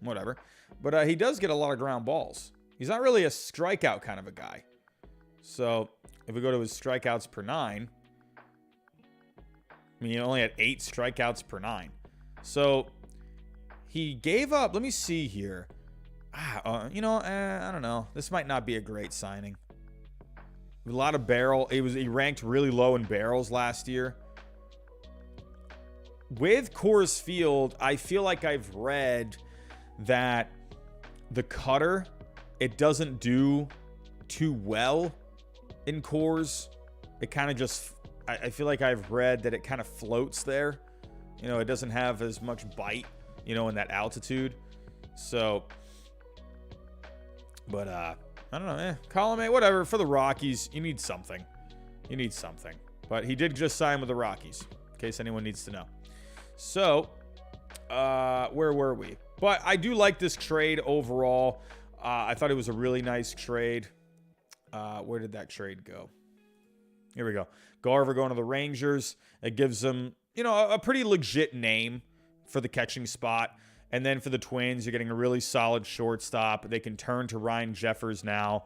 Whatever. But he does get a lot of ground balls. He's not really a strikeout kind of a guy. So, if we go to his strikeouts per 9, I mean, he only had 8 strikeouts per 9. So, he gave up, let me see here. You know, I don't know. This might not be a great signing. A lot of barrel. He ranked really low in barrels last year. With Coors Field, I feel like I've read that the cutter, it doesn't do too well in Coors. It kind of just, I feel like I've read that it kind of floats there. You know, it doesn't have as much bite, you know, in that altitude. So, but I don't know, Colomé, whatever. For the Rockies, you need something. You need something. But he did just sign with the Rockies, in case anyone needs to know. So, where were we? But I do like this trade overall. I thought it was a really nice trade. Where did that trade go? Here we go. Garver going to the Rangers. It gives them, you know, a pretty legit name for the catching spot. And then for the Twins, you're getting a really solid shortstop. They can turn to Ryan Jeffers now.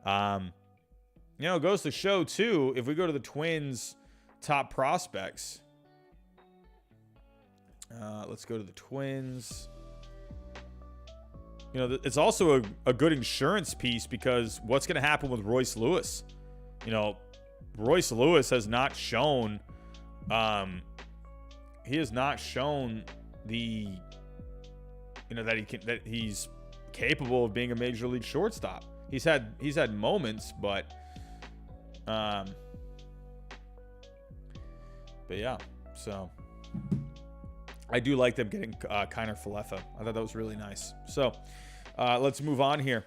You know, it goes to show, too, if we go to the Twins' top prospects. Let's go to the Twins. You know, it's also a good insurance piece because what's going to happen with Royce Lewis? You know, Royce Lewis has not shown, he has not shown the, you know, that he's capable of being a major league shortstop. He's had moments, but yeah, so I do like them getting Kiner-Felefa. I thought that was really nice. So let's move on here.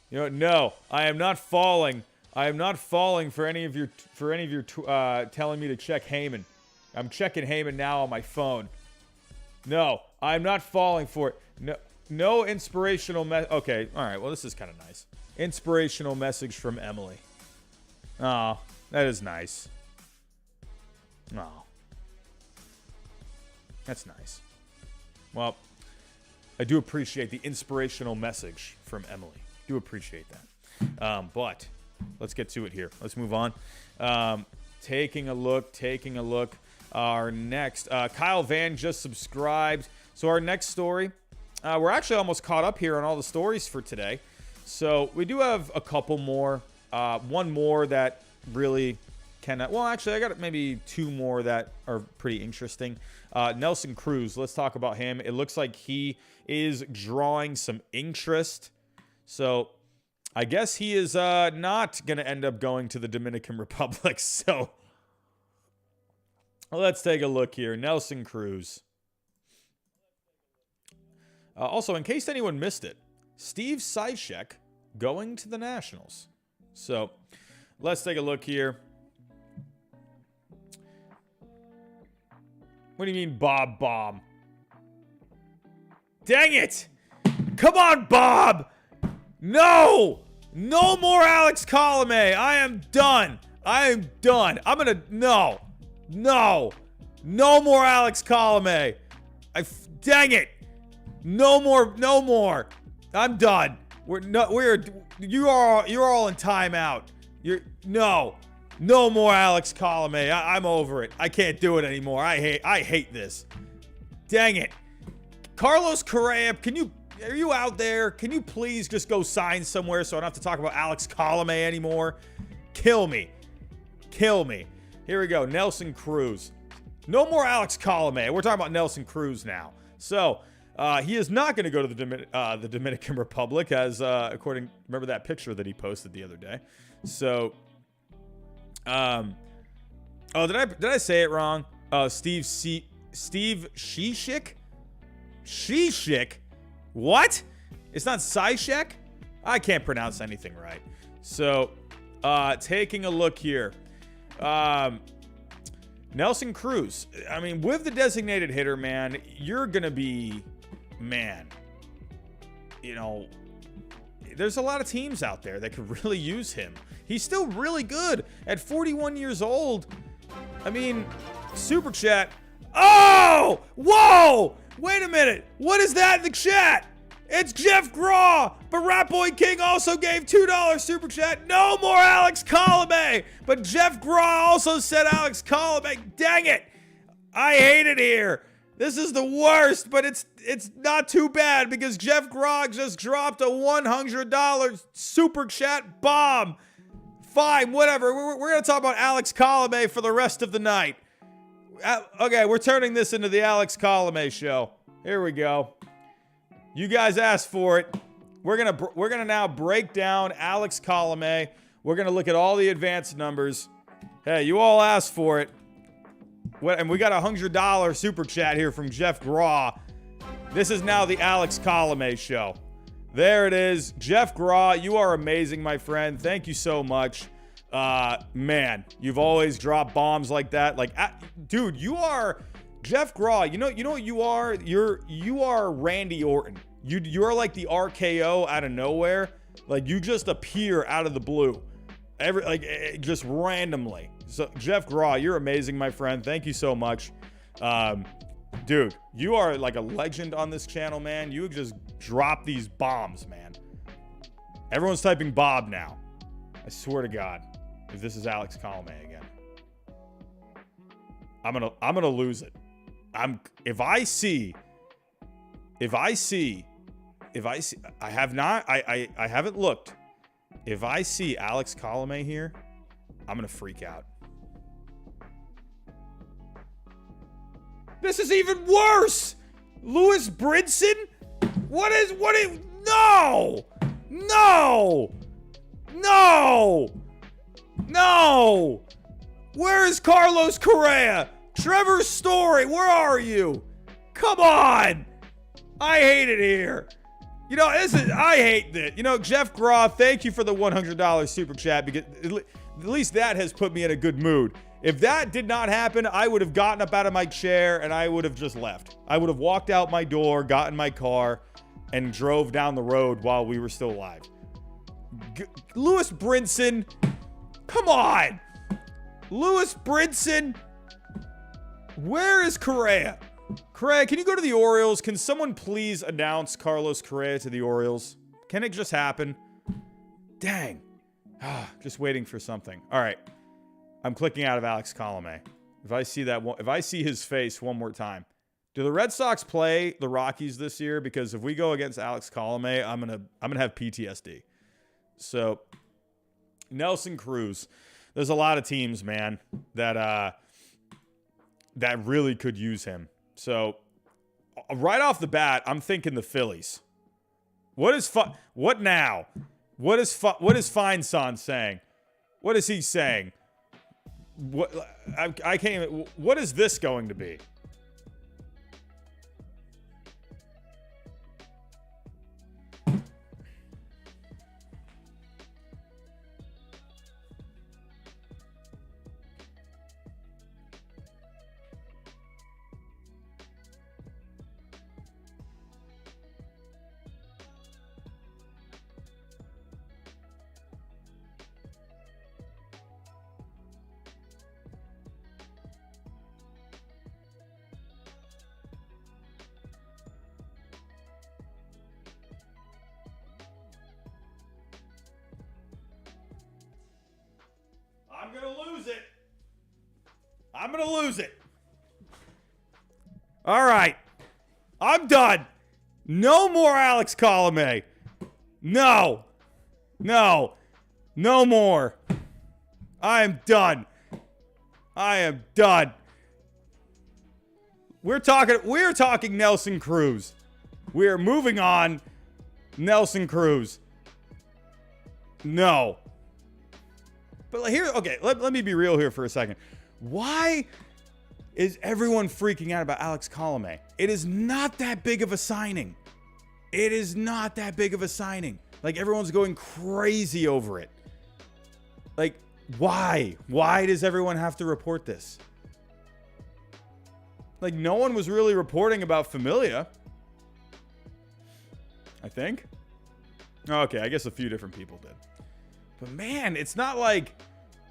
You know, no, I am not falling. I am not falling for any of your telling me to check Heyman. I'm checking Heyman now on my phone. No, I'm not falling for it. No inspirational okay, all right. Well, this is kind of nice. Inspirational message from Emily. Oh, that is nice. Oh. That's nice. Well, I do appreciate the inspirational message from Emily. Do appreciate that. But let's get to it here. Let's move on. Taking a look. Our next, Kyle Van just subscribed. So our next story, we're actually almost caught up here on all the stories for today. So we do have a couple more. One more that really cannot. Well, actually, I got maybe 2 more that are pretty interesting. Nelson Cruz, let's talk about him. It looks like he is drawing some interest. So I guess he is not going to end up going to the Dominican Republic. So let's take a look here. Nelson Cruz. Also, in case anyone missed it, Steve Cishek going to the Nationals. So let's take a look here. What do you mean, Bob Bomb? Dang it! Come on, Bob! No! No more Alex Colomé. I am done. I'm gonna... No. No more Alex Colomé. Dang it! No more. I'm done. You're all in timeout. No more Alex Colomé. I'm over it. I can't do it anymore. I hate this. Dang it. Carlos Correa, are you out there? Can you please just go sign somewhere so I don't have to talk about Alex Colomé anymore? Kill me. Here we go. Nelson Cruz. No more Alex Colomé. We're talking about Nelson Cruz now. So he is not going to go to the Dominican Republic, as remember that picture that he posted the other day. So, did I say it wrong? Steve Shishik? Shishik? What? It's not Saishek? I can't pronounce anything right. So, taking a look here. Nelson Cruz. I mean, with the designated hitter, man, you're going to be, there's a lot of teams out there that could really use him. He's still really good at 41 years old. I mean, Super Chat. Oh! Whoa! Wait a minute. What is that in the chat? It's Jeff Graw, but Rat Boy King also gave $2 Super Chat. No more Alex Colomé. But Jeff Graw also said Alex Colomé. Dang it. I hate it here. This is the worst, but it's not too bad because Jeff Graw just dropped a $100 Super Chat bomb. Fine, whatever. We're going to talk about Alex Colomé for the rest of the night. Okay, we're turning this into the Alex Colomé show. Here we go. You guys asked for it. We're gonna now break down Alex Colomé. We're gonna look at all the advanced numbers. Hey, you all asked for it. And we got a $100 super chat here from Jeff Graw. This is now the Alex Colomé show. There it is. Jeff Graw, you are amazing, my friend. Thank you so much. Man, you've always dropped bombs like that. Like, dude, you are Jeff Graw. You know what you are? You are Randy Orton. You're like the RKO out of nowhere. Like, you just appear out of the blue. Just randomly. So, Jeff Graw, you're amazing, my friend. Thank you so much. Dude, you are like a legend on this channel, man. You just drop these bombs, man. Everyone's typing Bob now. I swear to God, if this is Alex Colomé again, I'm gonna lose it. I haven't looked. If I see Alex Colomé here, I'm gonna freak out. This is even worse. Lewis Brinson? What is, no! Where is Carlos Correa? Trevor Story, where are you? Come on! I hate it here. I hate this. Jeff Graw, thank you for the $100 super chat, because at least that has put me in a good mood. If that did not happen, I would have gotten up out of my chair and I would have just left. I would have walked out my door, got in my car, and drove down the road while we were still alive. Lewis Brinson, come on! Lewis Brinson, where is Correa? Correa, can you go to the Orioles? Can someone please announce Carlos Correa to the Orioles? Can it just happen? Dang. Just waiting for something. All right. I'm clicking out of Alex Colomé. If I see his face one more time. Do the Red Sox play the Rockies this year? Because if we go against Alex Colomé, I'm gonna have PTSD. So, Nelson Cruz. There's a lot of teams, man, that really could use him. So, right off the bat, I'm thinking the Phillies. What now? What is Feinstein saying? What is he saying? I can't even. What is this going to be? I'm gonna lose it. All right. I'm done. No more Alex Colomé. No more. I am done. We're talking Nelson Cruz. We're moving on. Nelson Cruz. No. But here, okay, let me be real here for a second. Why is everyone freaking out about Alex Colomé? It is not that big of a signing. It is not that big of a signing. Like, everyone's going crazy over it. Like, why? Why does everyone have to report this? Like, no one was really reporting about Familia. I think. Okay, I guess a few different people did. But man, it's not like,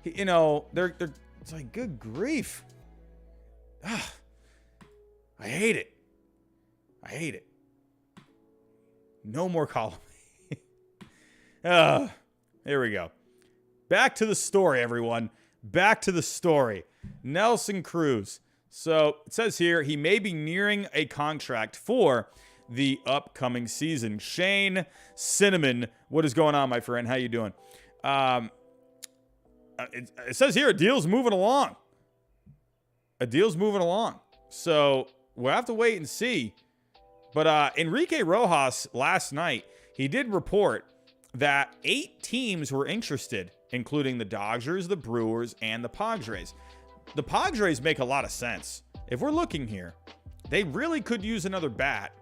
you know, they're it's like, good grief. Ah, I hate it. I hate it. No more column. Here we go. Back to the story, everyone. Back to the story. Nelson Cruz. So it says here he may be nearing a contract for the upcoming season. Shane Cinnamon, what is going on, my friend? How you doing? It says here a deal's moving along. A deal's moving along. So we'll have to wait and see. But Enrique Rojas last night, he did report that 8 teams were interested, including the Dodgers, the Brewers, and the Padres. The Padres make a lot of sense. If we're looking here, they really could use another bat,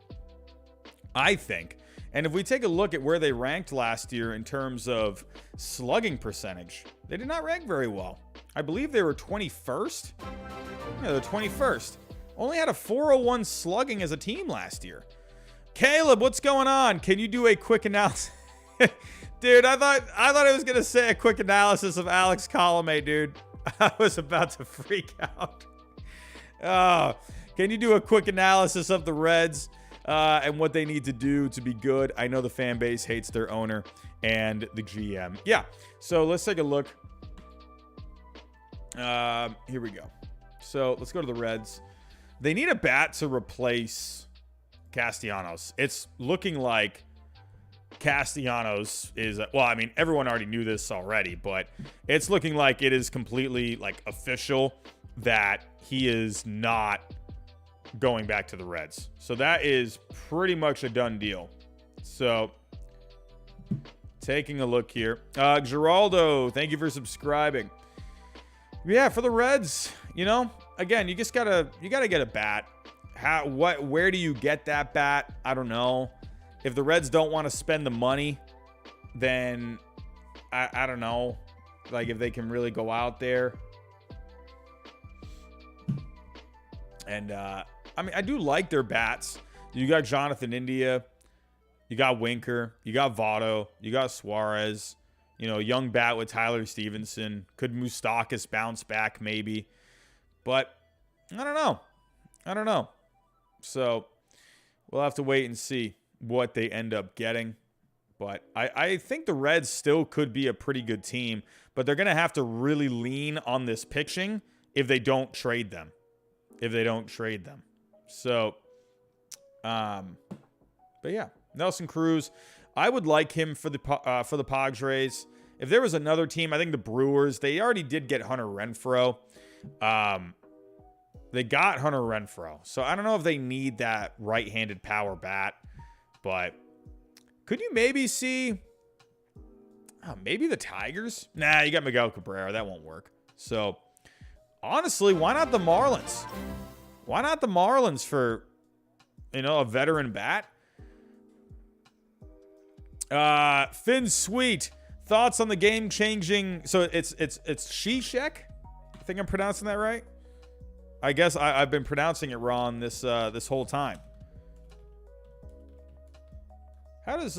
I think. And if we take a look at where they ranked last year in terms of slugging percentage, they did not rank very well. I believe they were 21st. Yeah, they're 21st. Only had a 401 slugging as a team last year. Caleb, what's going on? Can you do a quick analysis? Dude, I thought I was gonna say a quick analysis of Alex Colomé, dude. I was about to freak out. Can you do a quick analysis of the Reds and what they need to do to be good? I know the fan base hates their owner and the GM. Yeah, so let's take a look. Here we go. So let's go to the Reds. They need a bat to replace Castellanos. It's looking like Castellanos is, well, I mean, everyone already knew this already, but it's looking like it is completely like official that he is not going back to the Reds. So that is pretty much a done deal. So taking a look here. Geraldo, thank you for subscribing. Yeah, for the Reds, you know, again, you gotta get a bat. Where do you get that bat? I don't know. If the Reds don't want to spend the money, then I don't know. Like, if they can really go out there. And I mean, I do like their bats. You got Jonathan India, you got Winker, you got Votto, you got Suarez. You know, young bat with Tyler Stevenson. Could Moustakas bounce back maybe? But I don't know. So we'll have to wait and see what they end up getting. But I think the Reds still could be a pretty good team, but they're going to have to really lean on this pitching if they don't trade them. So, but yeah, Nelson Cruz, I would like him for the Padres. If there was another team, I think the Brewers, they already did get Hunter Renfroe. They got Hunter Renfroe. So I don't know if they need that right-handed power bat, but could you maybe see maybe the Tigers? Nah, you got Miguel Cabrera. That won't work. So honestly, why not the Marlins? Why not the Marlins for, you know, a veteran bat? Finn Sweet, thoughts on the game-changing? So it's Zizek? I think I'm pronouncing that right. I guess I've been pronouncing it wrong this whole time. How does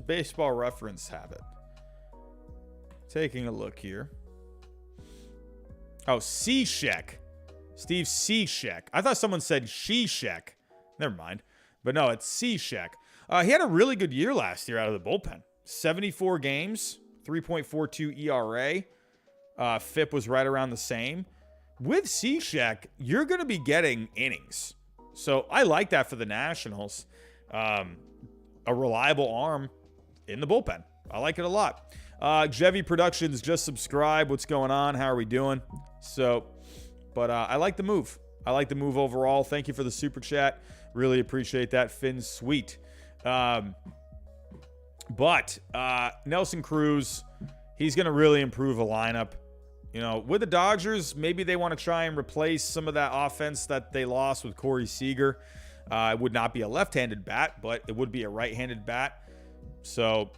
Baseball Reference have it? Taking a look here. Oh, Zizek. Steve Zizek. I thought someone said Zizek. Never mind. But no, it's Zizek. He had a really good year last year out of the bullpen. 74 games, 3.42 ERA. FIP was right around the same. With Zizek, you're going to be getting innings. So I like that for the Nationals. A reliable arm in the bullpen. I like it a lot. Jevy Productions just subscribed. What's going on? How are we doing? So, but I like the move. I like the move overall. Thank you for the super chat. Really appreciate that, Finn. Sweet. But Nelson Cruz, he's going to really improve a lineup. You know, with the Dodgers, maybe they want to try and replace some of that offense that they lost with Corey Seager. It would not be a left-handed bat, but it would be a right-handed bat. So,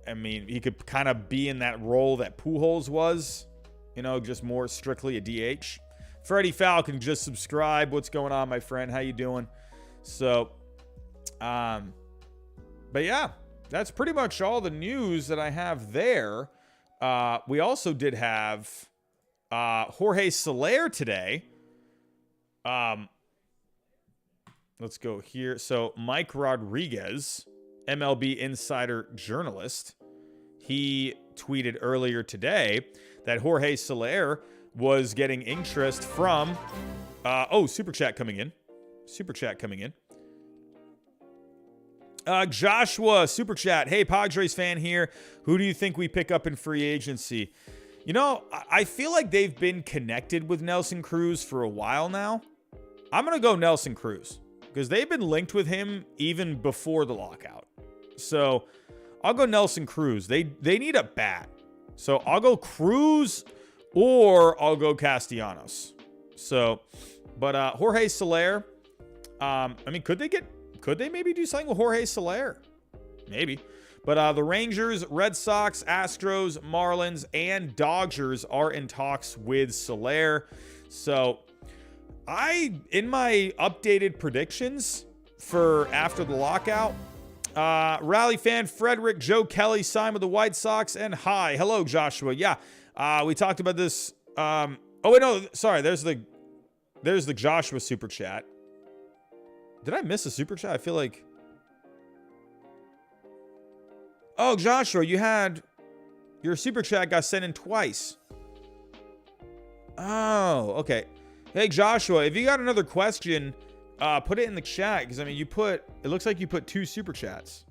I mean, he could kind of be in that role that Pujols was, you know, just more strictly a DH. Freddie Falcon just subscribe. What's going on, my friend? How you doing? So, but yeah, that's pretty much all the news that I have there. We also did have Jorge Soler today. Let's go here. So Mike Rodriguez, MLB insider journalist, he tweeted earlier today that Jorge Soler was getting interest from super chat coming in. Joshua, super chat. Hey, Padres fan here. Who do you think we pick up in free agency? You know, I feel like they've been connected with Nelson Cruz for a while now. I'm going to go Nelson Cruz because they've been linked with him even before the lockout. So I'll go Nelson Cruz. They need a bat. So I'll go Cruz or I'll go Castellanos. So, but Jorge Soler, I mean, could they maybe do something with Jorge Soler? Maybe. But the Rangers, Red Sox, Astros, Marlins, and Dodgers are in talks with Soler. So in my updated predictions for after the lockout, Rally fan Frederick, Joe Kelly signed with the White Sox, and hi. Hello, Joshua. Yeah, we talked about this. Oh, wait, no, sorry. There's the Joshua super chat. Did I miss a super chat? I feel like... Oh, Joshua, your super chat got sent in twice. Oh, okay. Hey, Joshua, if you got another question, put it in the chat, because I mean, it looks like you put 2 super chats.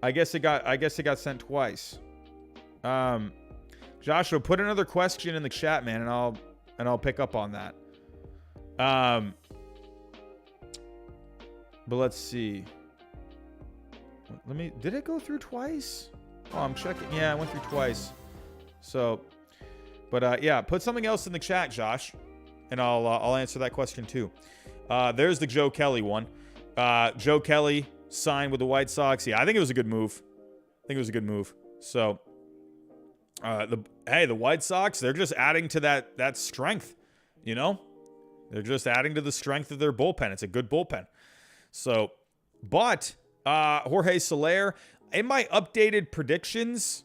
I guess it got sent twice. Joshua, put another question in the chat, man, and I'll pick up on that. But let's see. Did it go through twice? Oh, I'm checking. Yeah, it went through twice. So, but yeah, put something else in the chat, Josh, and I'll answer that question too. There's the Joe Kelly one. Joe Kelly signed with the White Sox. Yeah, I think it was a good move. So, the White Sox, they're just adding to that strength, you know? They're just adding to the strength of their bullpen. It's a good bullpen. So, but Jorge Soler, in my updated predictions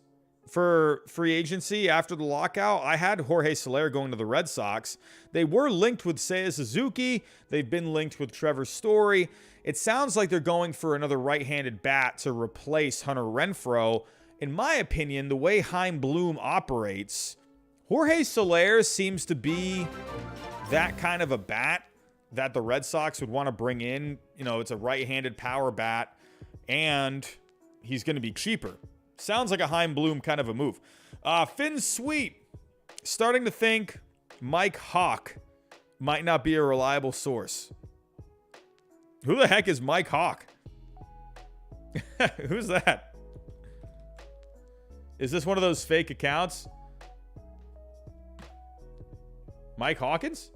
for free agency after the lockout, I had Jorge Soler going to the Red Sox. They were linked with Seiya Suzuki. They've been linked with Trevor Story. It sounds like they're going for another right-handed bat to replace Hunter Renfroe. In my opinion, the way Chaim Bloom operates, Jorge Soler seems to be that kind of a bat that the Red Sox would want to bring in. You know, it's a right-handed power bat, and he's going to be cheaper. Sounds like a Chaim Bloom kind of a move. Finn Sweet, starting to think Mike Hawk might not be a reliable source. Who the heck is Mike Hawk? Who's that? Is this one of those fake accounts? Mike Hawkins?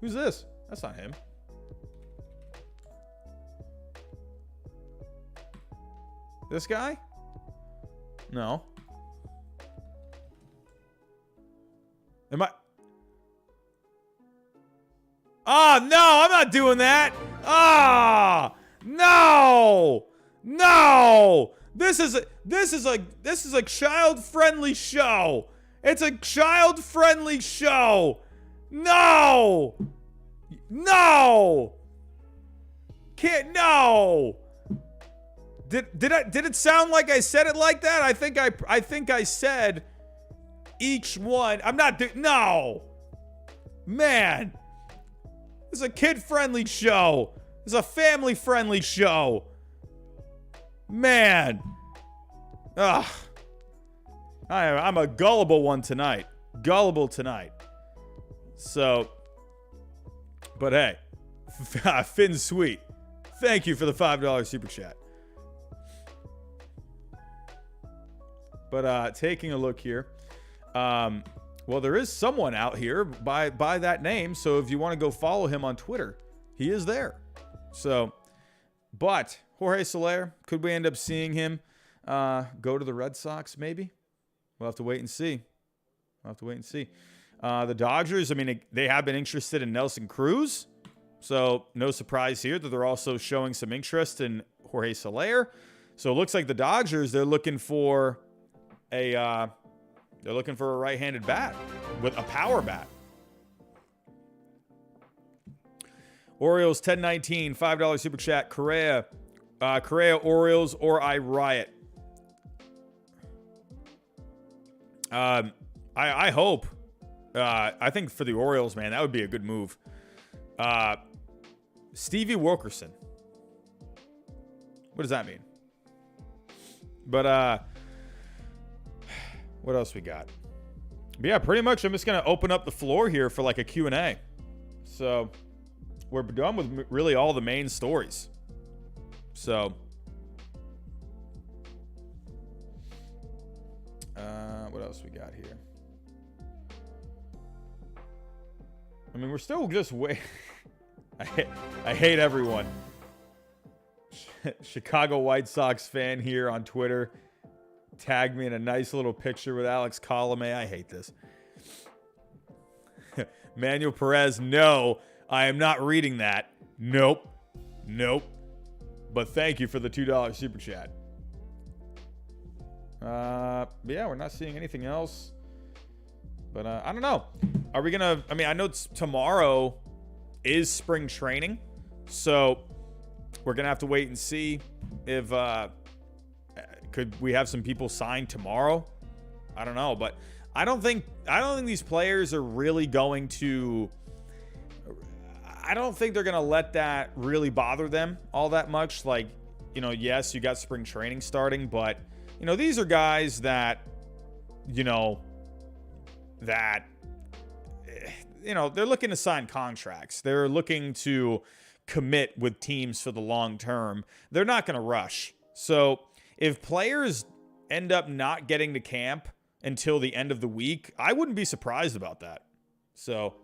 Who's this? That's not him. This guy? No. Am I? Oh, no, I'm not doing that. Ah, no. No. This is a child-friendly show. It's a child-friendly show. No. No. Can't. No. Did it sound like I said it like that? I think I said each one. I'm not no. Man. This is a kid-friendly show. This is a family-friendly show. Man. Ugh. I'm a gullible one tonight. Gullible tonight. So, but hey, Finn Sweet, thank you for the $5 super chat. But taking a look here, well, there is someone out here by that name. So if you want to go follow him on Twitter, he is there. So, but Jorge Soler, could we end up seeing him go to the Red Sox? Maybe. We'll have to wait and see. The Dodgers, I mean, they have been interested in Nelson Cruz. So no surprise here that they're also showing some interest in Jorge Soler. So it looks like the Dodgers, they're looking for a right-handed bat with a power bat. Orioles 1019, $5 super chat. Correa, Orioles, or I riot. I hope. I think for the Orioles, man, that would be a good move. Stevie Wilkerson. What does that mean? But what else we got? But yeah, pretty much I'm just going to open up the floor here for like a Q&A. So we're done with really all the main stories. So what else we got here? I mean, we're still just I hate everyone. Chicago White Sox fan here on Twitter tagged me in a nice little picture with Alex Colomé. I hate this. Manuel Perez, no, I am not reading that. Nope. But thank you for the $2 super chat. But yeah, we're not seeing anything else. But I don't know. Are we gonna? I mean, I know tomorrow is spring training, so we're gonna have to wait and see if could we have some people sign tomorrow. I don't know, but I don't think these players are really going to. I don't think they're gonna let that really bother them all that much. Like, you know, yes, you got spring training starting, but you know, these are guys that, you know, they're looking to sign contracts. They're looking to commit with teams for the long term. They're not going to rush. So if players end up not getting to camp until the end of the week, I wouldn't be surprised about that. So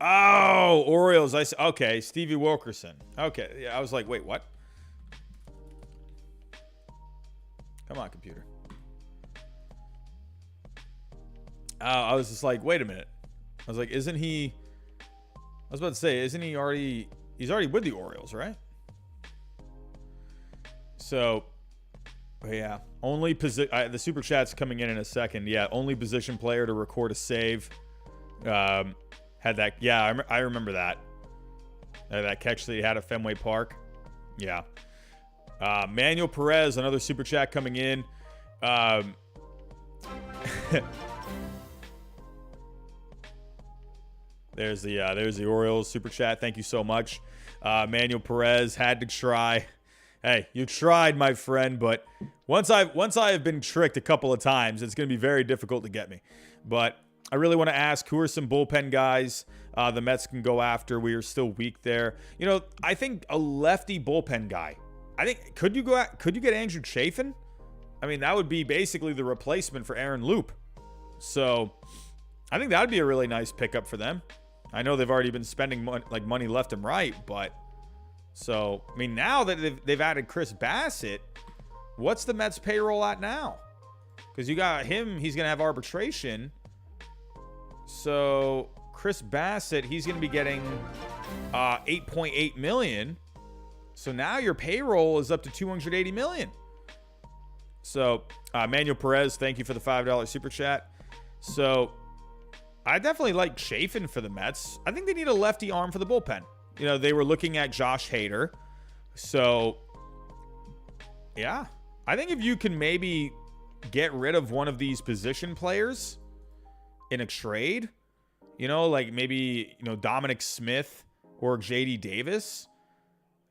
oh, Orioles. Okay, Stevie Wilkerson. Okay, yeah, I was like, wait, what? Come on, computer. I was just like, wait a minute. I was like, isn't he? I was about to say, isn't he already? He's already with the Orioles, right? So, yeah. Only position. The super chat's coming in a second. Yeah, only position player to record a save. Had that. Yeah, I remember that. That catch that he had at Fenway Park. Yeah. Manuel Perez, another super chat coming in. There's the Orioles super chat. Thank you so much. Manuel Perez had to try. Hey, you tried, my friend, but once I have been tricked a couple of times, it's going to be very difficult to get me. But I really want to ask, who are some bullpen guys the Mets can go after? We are still weak there. You know, I think a lefty bullpen guy. I think could you get Andrew Chafin? I mean, that would be basically the replacement for Aaron Loop. So I think that would be a really nice pickup for them. I know they've already been spending money left and right, but so I mean, now that they've added Chris Bassitt, what's the Mets payroll at now? Because you got him, he's gonna have arbitration. So Chris Bassitt, he's gonna be getting $8.8 million. So now your payroll is up to $280 million. So Manuel Perez, thank you for the $5 super chat. So I definitely like Chafin for the Mets. I think they need a lefty arm for the bullpen. You know, they were looking at Josh Hader. So yeah, I think if you can maybe get rid of one of these position players in a trade, you know, like maybe, you know, Dominic Smith or JD Davis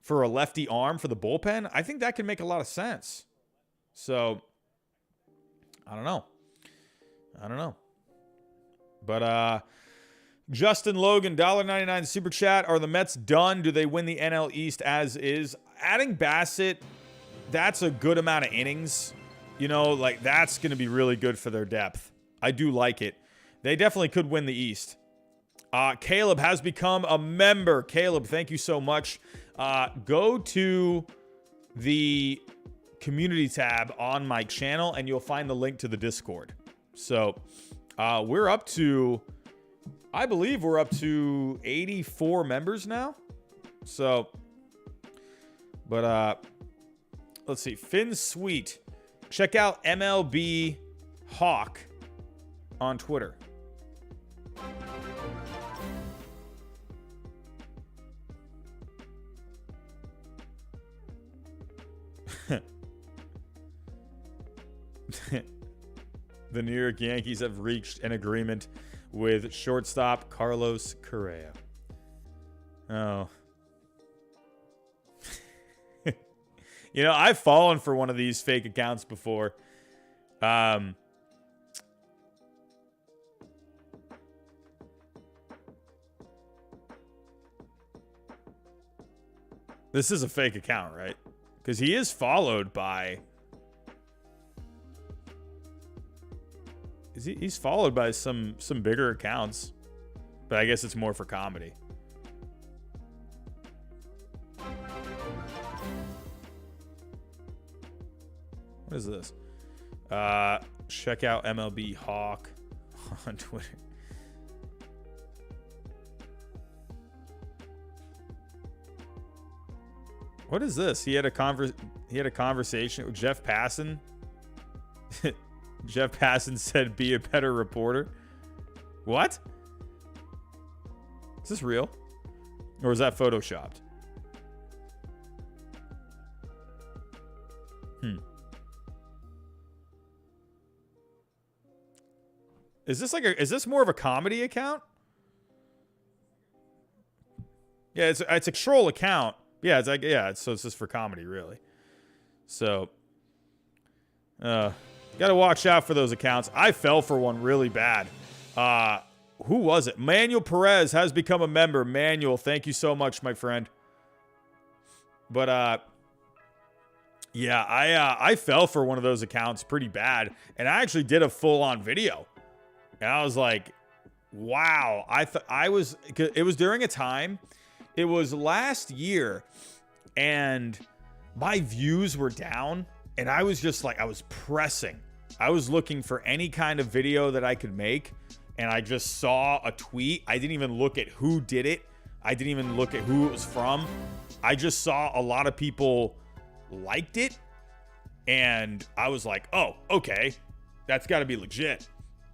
for a lefty arm for the bullpen, I think that can make a lot of sense. So, I don't know. But, Justin Logan, $1.99 super chat. Are the Mets done? Do they win the NL East as is? Adding Bassett, that's a good amount of innings. You know, like, that's going to be really good for their depth. I do like it. They definitely could win the East. Caleb has become a member. Caleb, thank you so much. Go to the community tab on my channel, and you'll find the link to the Discord. So, we're up to... I believe we're up to 84 members now. So, but, let's see. Finn Sweet. Check out MLB Hawk on Twitter. The New York Yankees have reached an agreement with shortstop Carlos Correa. Oh. You know, I've fallen for one of these fake accounts before. This is a fake account, right? Because he is followed by... He's followed by some bigger accounts, but I guess it's more for comedy. What is this? Check out MLB Hawk on Twitter. What is this? He had a conversation with Jeff Passan. Jeff Passan said, "Be a better reporter." What? Is this real? Or is that photoshopped? Is this more of a comedy account? Yeah, it's a troll account. Yeah, so it's just for comedy, really. So, gotta watch out for those accounts. I fell for one really bad. Who was it? Manuel Perez has become a member. Manuel, thank you so much, my friend. But, yeah, I fell for one of those accounts pretty bad. And I actually did a full-on video. And I was like, wow. It was during a time. It was last year. And my views were down. And I was just like, I was pressing. I was looking for any kind of video that I could make. And I just saw a tweet. I didn't even look at who did it. I didn't even look at who it was from. I just saw a lot of people liked it. And I was like, oh, okay. That's got to be legit.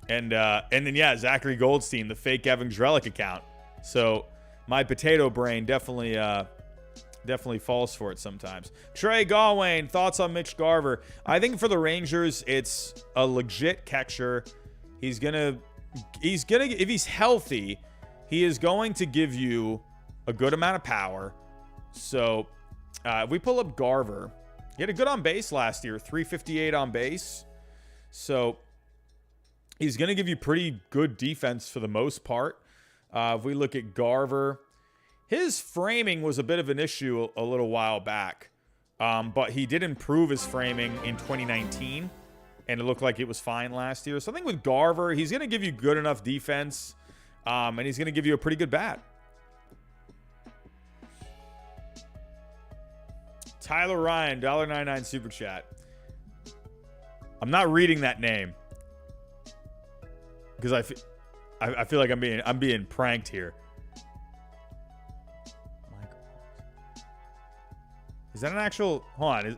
And then, yeah, Zachary Goldstein, the fake Evan Drellick account. So my potato brain definitely falls for it sometimes. Trey Gawain, thoughts on Mitch Garver? I think for the Rangers, it's a legit catcher. He's gonna, if he's healthy, he is going to give you a good amount of power. So if we pull up Garver, he had a good on base last year, 358 on base. So he's going to give you pretty good defense for the most part. If we look at Garver, his framing was a bit of an issue a little while back. But he did improve his framing in 2019. And it looked like it was fine last year. So I think with Garver, he's going to give you good enough defense. And he's going to give you a pretty good bat. Tyler Ryan, $1.99 super chat. I'm not reading that name. Because I feel like I'm being pranked here. Is that an actual? Hold on.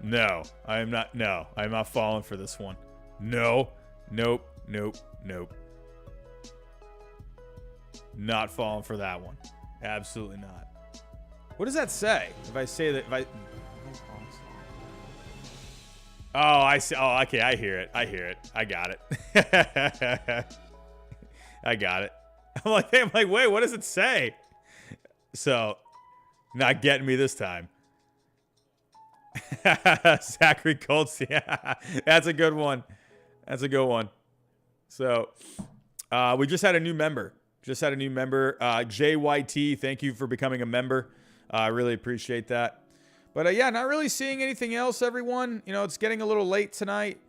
No, I am not. No, I'm not falling for this one. No, nope. Not falling for that one. Absolutely not. What does that say? If I say that, oh, I see. Oh, okay. I hear it. I got it. I got it. I'm like, wait, what does it say? So, not getting me this time. Zachary Colts, yeah, that's a good one. That's a good one. So, we just had a new member. JYT, thank you for becoming a member. I really appreciate that. But yeah, not really seeing anything else, everyone. You know, it's getting a little late tonight.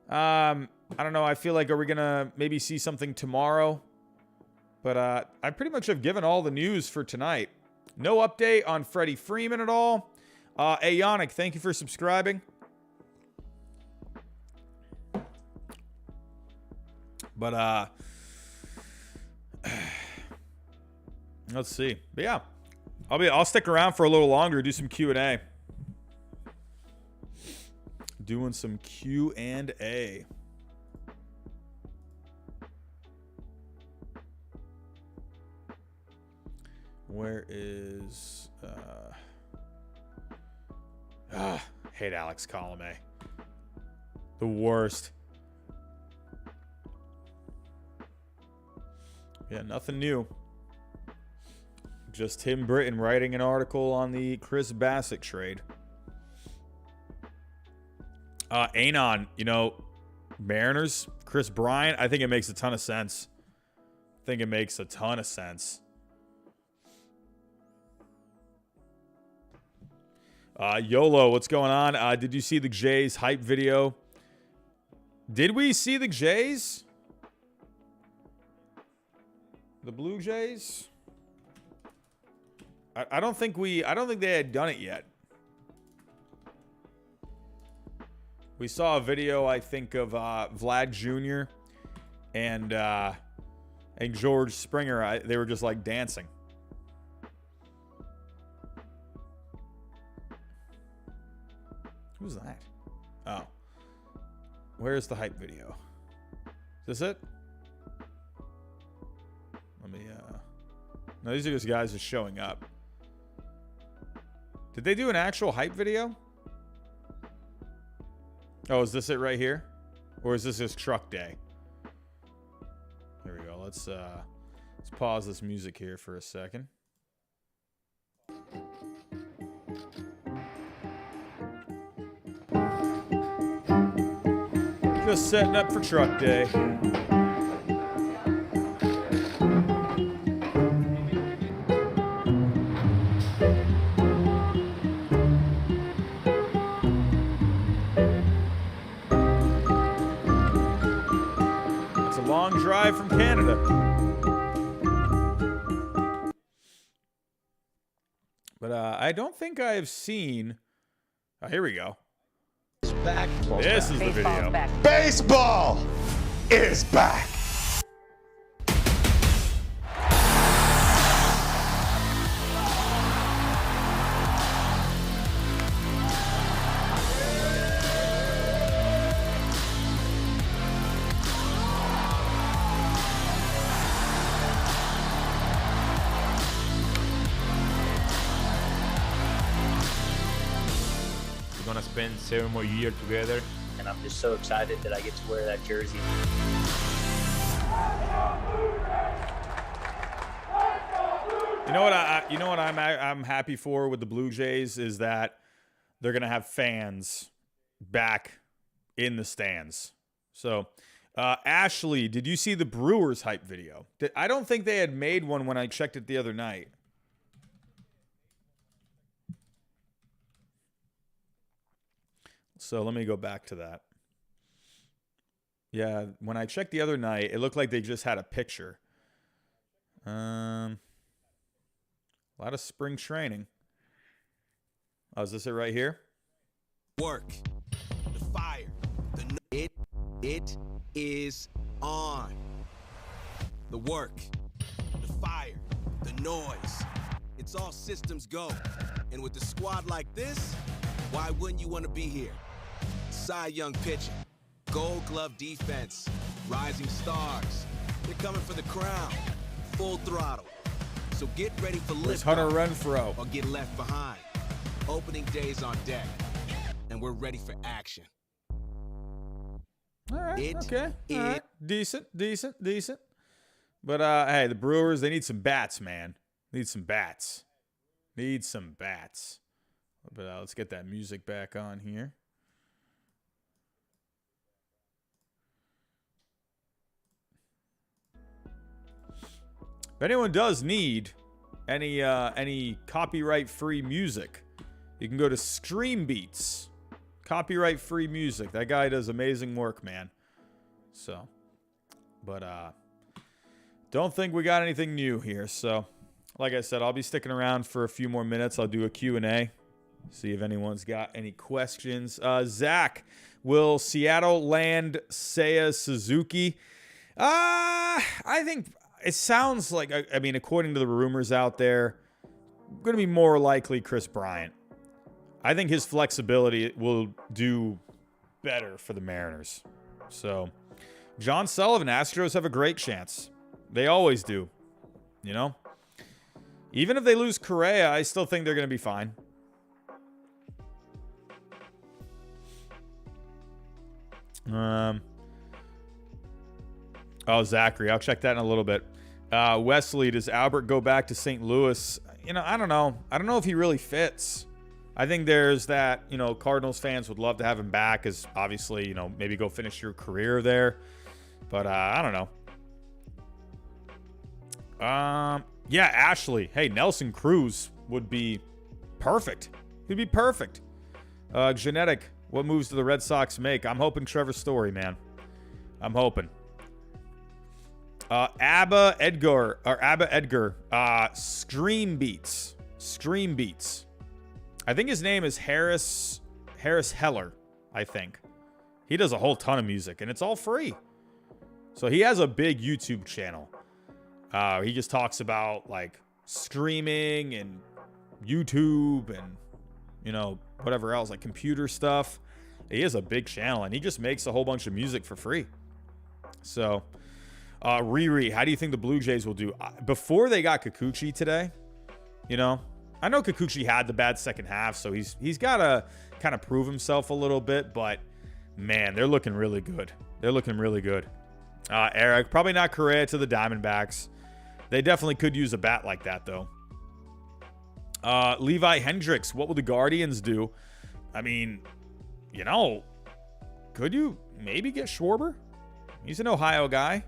I don't know. I feel like, are we going to maybe see something tomorrow? But I pretty much have given all the news for tonight. No update on Freddie Freeman at all. Ayonic, thank you for subscribing. But let's see. But yeah, I'll stick around for a little longer, do some Q&A. Doing some Q&A. Where is hate Alex Colomé. The worst. Yeah, nothing new. Just Tim Britton writing an article on the Chris Bassitt trade. Anon, you know, Mariners, Chris Bryant, I think it makes a ton of sense. YOLO, what's going on? Did you see the Jays hype video? Did we see the Jays? The Blue Jays? I don't think they had done it yet. We saw a video, I think, of Vlad Jr. and George Springer. They were just like dancing. Who's that? Oh. Where's the hype video? Is this it? Let me, no, these are just guys just showing up. Did they do an actual hype video? Oh, is this it right here? Or is this his truck day? Here we go. Let's pause this music here for a second. Just setting up for truck day. It's a long drive from Canada. But I don't think I have seen... Oh, here we go. Back. This is the video. Baseball is back. Gonna spend 7 more years together, and I'm just so excited that I get to wear that jersey. You know what I'm happy for with the Blue Jays is that they're gonna have fans back in the stands. So, Ashley, did you see the Brewers hype video? I don't think they had made one when I checked it the other night. So let me go back to that. Yeah, when I checked the other night, it looked like they just had a picture. A lot of spring training. Oh, is this it right here? Work, the fire, it is on. The work, the fire, the noise. It's all systems go. And with a squad like this, why wouldn't you want to be here? Cy Young pitching, Gold Glove defense, rising stars. They're coming for the crown, full throttle. So get ready for lift Hunter Renfroe or get left behind. Opening day's on deck, and we're ready for action. All right, okay. All right. Decent. But, hey, the Brewers, they need some bats, man. Need some bats. Need some bats. But let's get that music back on here. If anyone does need any copyright-free music, you can go to Stream Beats. Copyright-free music. That guy does amazing work, man. So, but don't think we got anything new here. So, like I said, I'll be sticking around for a few more minutes. I'll do a Q&A. See if anyone's got any questions. Zach, will Seattle land Seiya Suzuki? I think it sounds like, I mean, according to the rumors out there, going to be more likely Chris Bryant. I think his flexibility will do better for the Mariners. So, John Sullivan, Astros have a great chance. They always do. You know? Even if they lose Correa, I still think they're going to be fine. Oh, Zachary. I'll check that in a little bit. Wesley, does Albert go back to St. Louis? You know, I don't know. I don't know if he really fits. I think there's that, you know, Cardinals fans would love to have him back as obviously, you know, maybe go finish your career there. But I don't know. Yeah, Ashley. Hey, Nelson Cruz would be perfect. He'd be perfect. Genetic. What moves do the Red Sox make? I'm hoping Trevor Story, man. I'm hoping. Abba Edgar. Stream Beats. Stream Beats. I think his name is Harris Heller, I think. He does a whole ton of music, and it's all free. So he has a big YouTube channel. He just talks about, like, streaming and YouTube and, you know, whatever else, like computer stuff. He has a big channel, and he just makes a whole bunch of music for free. So, Riri, how do you think the Blue Jays will do? Before they got Kikuchi today, you know, I know Kikuchi had the bad second half, so he's got to kind of prove himself a little bit, but, man, they're looking really good. They're looking really good. Eric, probably not Correa to the Diamondbacks. They definitely could use a bat like that, though. Levi Hendricks, what will the Guardians do? I mean, you know, could you maybe get Schwarber? He's an Ohio guy,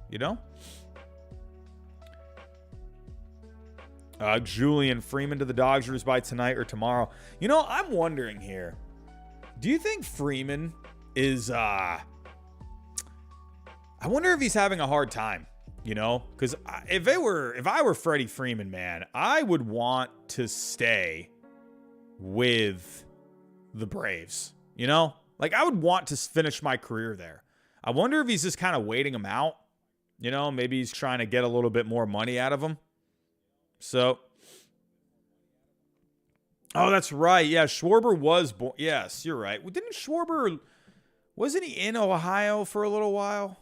you know? Julian, Freeman to the Dodgers by tonight or tomorrow. You know, I'm wondering here. Do you think Freeman is, I wonder if he's having a hard time, you know? Because if I were Freddie Freeman, man, I would want to stay with the Braves, you know? Like, I would want to finish my career there. I wonder if he's just kind of waiting him out. You know, maybe he's trying to get a little bit more money out of him. So, oh, that's right. Yeah, Schwarber was born. Yes, you're right. Well, didn't Schwarber, wasn't he in Ohio for a little while?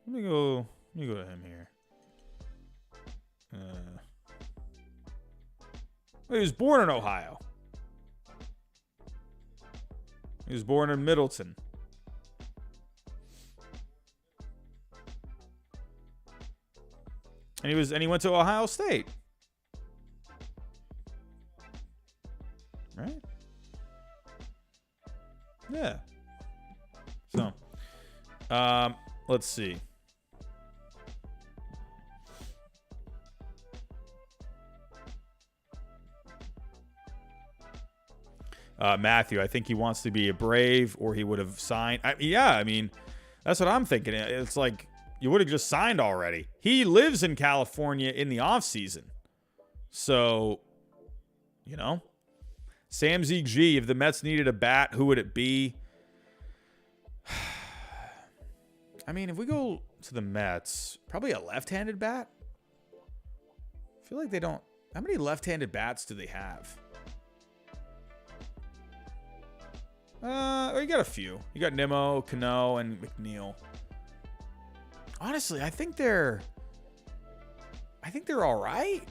Let me go to him here. He was born in Ohio. He was born in Middleton. And he went to Ohio State. Right? Yeah. So, let's see. Matthew, I think he wants to be a Brave, or he would have signed. I mean, that's what I'm thinking. It's like you would have just signed already. He lives in California in the offseason. So, you know. Sam ZG, if the Mets needed a bat, who would it be? I mean, if we go to the Mets, probably a left-handed bat. I feel like they don't. How many left-handed bats do they have? You got a few. You got Nimmo, Cano, and McNeil. Honestly, I think they're all right.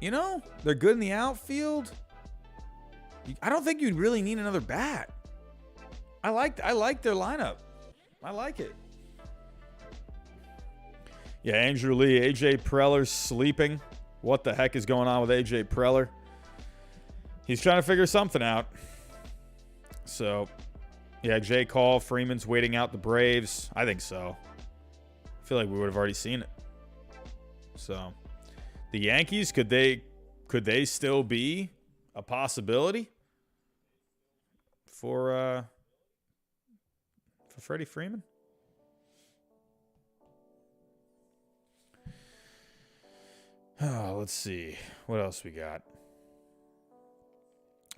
You know, they're good in the outfield. I don't think you'd really need another bat. I like their lineup. I like it. Yeah, Andrew Lee, AJ Preller's sleeping. What the heck is going on with AJ Preller? He's trying to figure something out. So, yeah, J. Call, Freeman's waiting out the Braves. I think so. I feel like we would have already seen it. So, the Yankees, could they still be a possibility for Freddie Freeman? Oh, let's see. What else we got?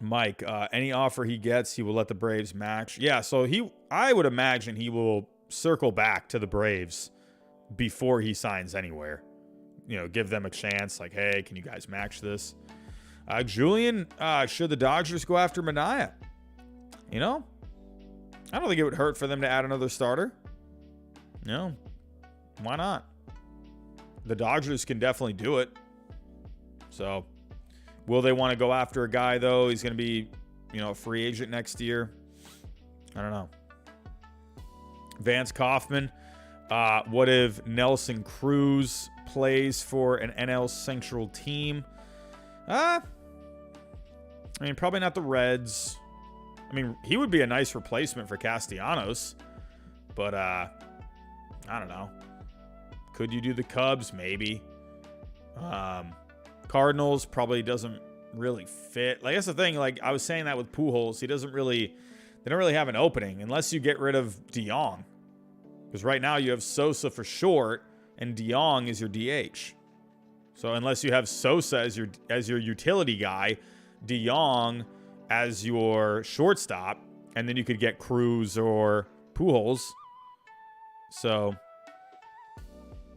Mike, any offer he gets, he will let the Braves match. Yeah, so I would imagine he will circle back to the Braves before he signs anywhere. You know, give them a chance. Like, hey, can you guys match this? Julian, should the Dodgers go after Manaea? You know, I don't think it would hurt for them to add another starter. No, why not? The Dodgers can definitely do it. So, will they want to go after a guy, though? He's going to be, you know, a free agent next year. I don't know. Vance Kaufman. What if Nelson Cruz plays for an NL Central team? I mean, probably not the Reds. I mean, he would be a nice replacement for Castellanos. But, I don't know. Could you do the Cubs? Maybe. Cardinals probably doesn't really fit. Like, that's the thing. Like, I was saying that with Pujols. They don't really have an opening unless you get rid of DeYoung. Because right now you have Sosa for short and DeYoung is your DH. So unless you have Sosa as your utility guy, DeYoung as your shortstop, and then you could get Cruz or Pujols. So,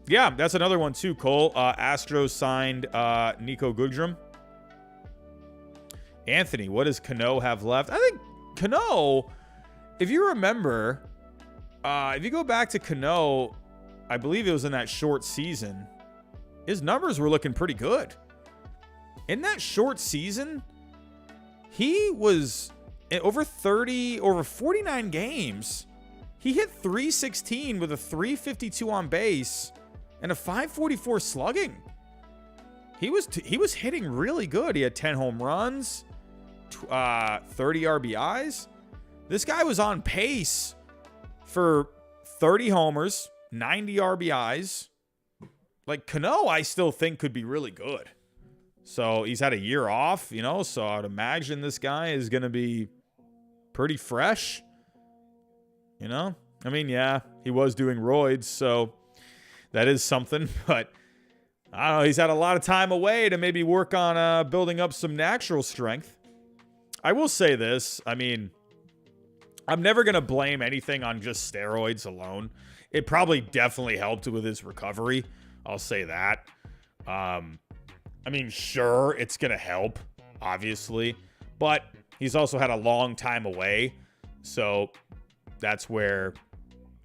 yeah, that's another one too, Cole. Astros signed Nico Goodrum. Anthony, what does Cano have left? I think Cano, if you remember, if you go back to Cano, I believe it was in that short season, his numbers were looking pretty good. In that short season, he was over 49 games. He hit .316 with a .352 on base and a .544 slugging. He was hitting really good. He had 10 home runs, 30 RBIs. This guy was on pace for 30 homers, 90 RBIs. Like, Cano, I still think could be really good. So he's had a year off, you know, so I'd imagine this guy is going to be pretty fresh. You know, I mean, yeah, he was doing roids, so that is something, but I don't know. He's had a lot of time away to maybe work on building up some natural strength. I will say this. I mean, I'm never going to blame anything on just steroids alone. It probably definitely helped with his recovery. I'll say that. I mean, sure, it's going to help, obviously, but he's also had a long time away. So that's where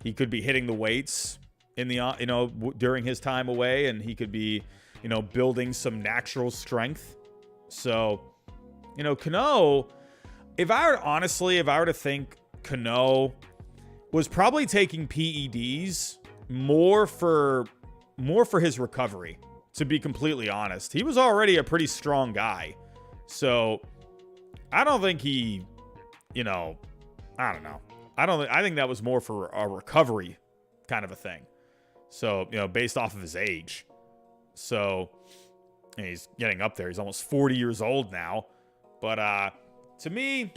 he could be hitting the weights in the, you know, during his time away, and he could be, you know, building some natural strength. So, you know, Cano, if I were to think Cano was probably taking PEDs more for his recovery, to be completely honest. He was already a pretty strong guy. So I don't think he, you know, I don't know. I think that was more for a recovery kind of a thing. So, you know, based off of his age. So, and he's getting up there. He's almost 40 years old now. But to me,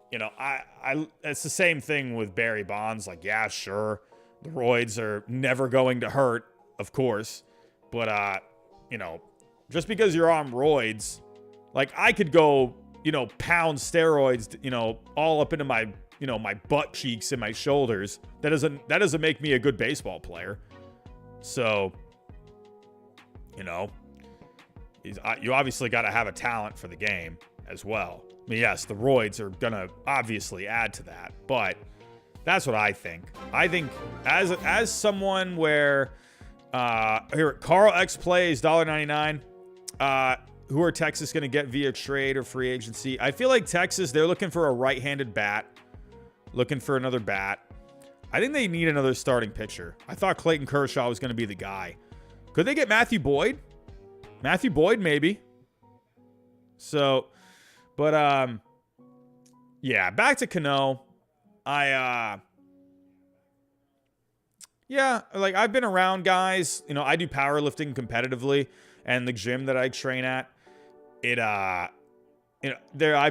you know, it's the same thing with Barry Bonds. Like, yeah, sure, the roids are never going to hurt, of course. But, you know, just because you're on roids, like, I could go, you know, pound steroids, you know, all up into my, you know, my butt cheeks and my shoulders. That doesn't make me a good baseball player. So, you know, you obviously got to have a talent for the game as well. I mean, yes, the roids are going to obviously add to that, but that's what I think. I think as someone where, here, Carl X plays $1.99. Who are Texas going to get via trade or free agency? I feel like Texas, they're looking for a right-handed bat, looking for another bat. I think they need another starting pitcher. I thought Clayton Kershaw was going to be the guy. Could they get Matthew Boyd? Matthew Boyd, maybe. So, but, yeah, back to Cano. Yeah, like I've been around guys, you know, I do powerlifting competitively, and the gym that I train at, I've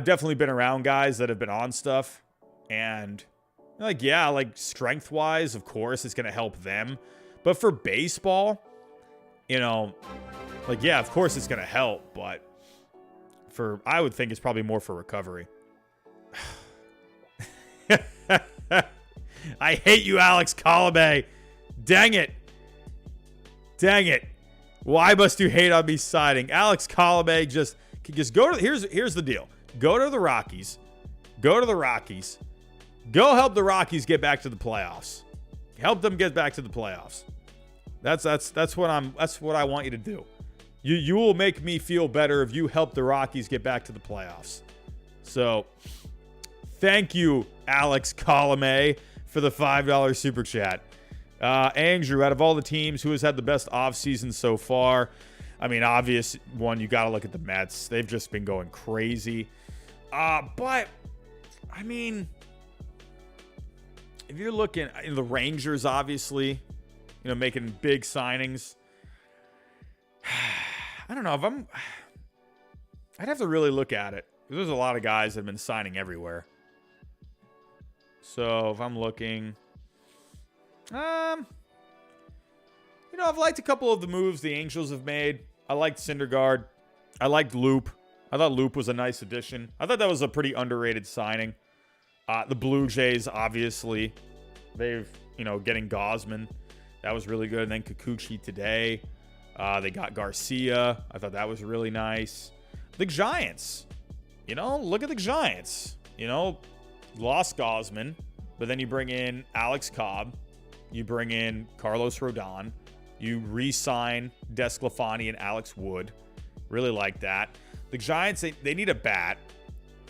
definitely been around guys that have been on stuff, and like, yeah, like strength-wise, of course, it's going to help them. But for baseball, you know, like, yeah, of course it's going to help, but I would think it's probably more for recovery. I hate you, Alex Colomé. Dang it. Dang it. Why must you hate on me siding? Alex Colomé, just go to, here's the deal. Go to the Rockies. Go to the Rockies. Go help the Rockies get back to the playoffs. Help them get back to the playoffs. That's what I want you to do. You will make me feel better if you help the Rockies get back to the playoffs. So, thank you, Alex Colomé, for the $5 super chat. Andrew, out of all the teams, who has had the best offseason so far? I mean, obvious one, you got to look at the Mets. They've just been going crazy. But, I mean, if you're looking at the Rangers, obviously, you know, making big signings. I don't know. I'd have to really look at it. There's a lot of guys that have been signing everywhere. So, if I'm looking... you know, I've liked a couple of the moves the Angels have made. I liked Syndergaard. I liked Loop. I thought Loop was a nice addition. I thought that was a pretty underrated signing. The Blue Jays, obviously. They've, you know, getting Gosman. That was really good. And then Kikuchi today. They got Garcia. I thought that was really nice. The Giants. You know, look at the Giants. You know, lost Gosman. But then you bring in Alex Cobb. You bring in Carlos Rodon. You re-sign Desclafani and Alex Wood. Really like that. The Giants, they need a bat.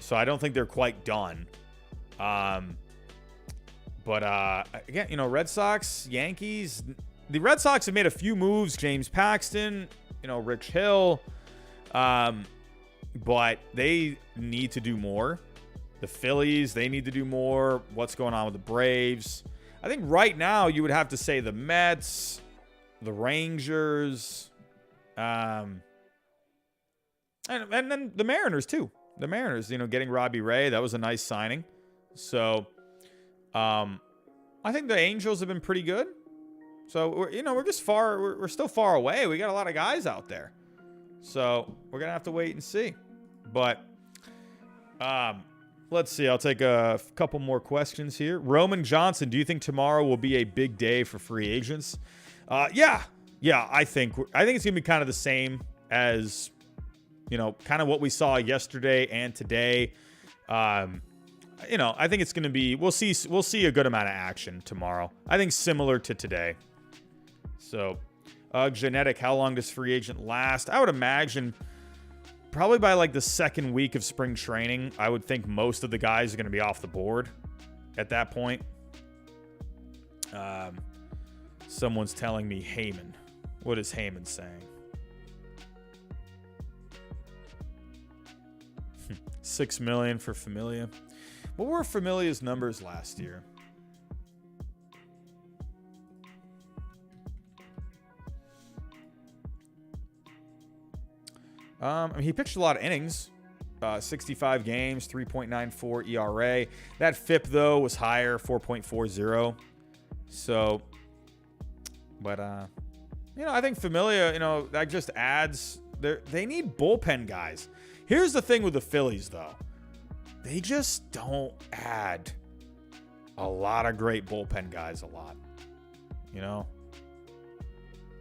So I don't think they're quite done. But again, you know, Red Sox, Yankees. The Red Sox have made a few moves. James Paxton, you know, Rich Hill. But they need to do more. The Phillies, they need to do more. What's going on with the Braves? I think right now you would have to say the Mets, the Rangers, and then the Mariners too. The Mariners, you know, getting Robbie Ray, that was a nice signing. So, I think the Angels have been pretty good. So, we're still far away. We got a lot of guys out there. So, we're going to have to wait and see. But, let's see. I'll take a couple more questions here. Roman Johnson, do you think tomorrow will be a big day for free agents? Yeah. I think it's going to be kind of the same as, you know, kind of what we saw yesterday and today. You know, I think it's going to be. We'll see a good amount of action tomorrow. I think similar to today. So, Genetic, how long does free agent last? I would imagine. Probably by like the second week of spring training, I would think most of the guys are going to be off the board at that point. Someone's telling me Heyman. What is Heyman saying? $6 million for Familia. What were Familia's numbers last year? I mean, he pitched a lot of innings, 65 games, 3.94 ERA. That FIP, though, was higher, 4.40. So, but, you know, I think Familia, you know, that just adds, they need bullpen guys. Here's the thing with the Phillies, though. They just don't add a lot of great bullpen guys a lot, you know?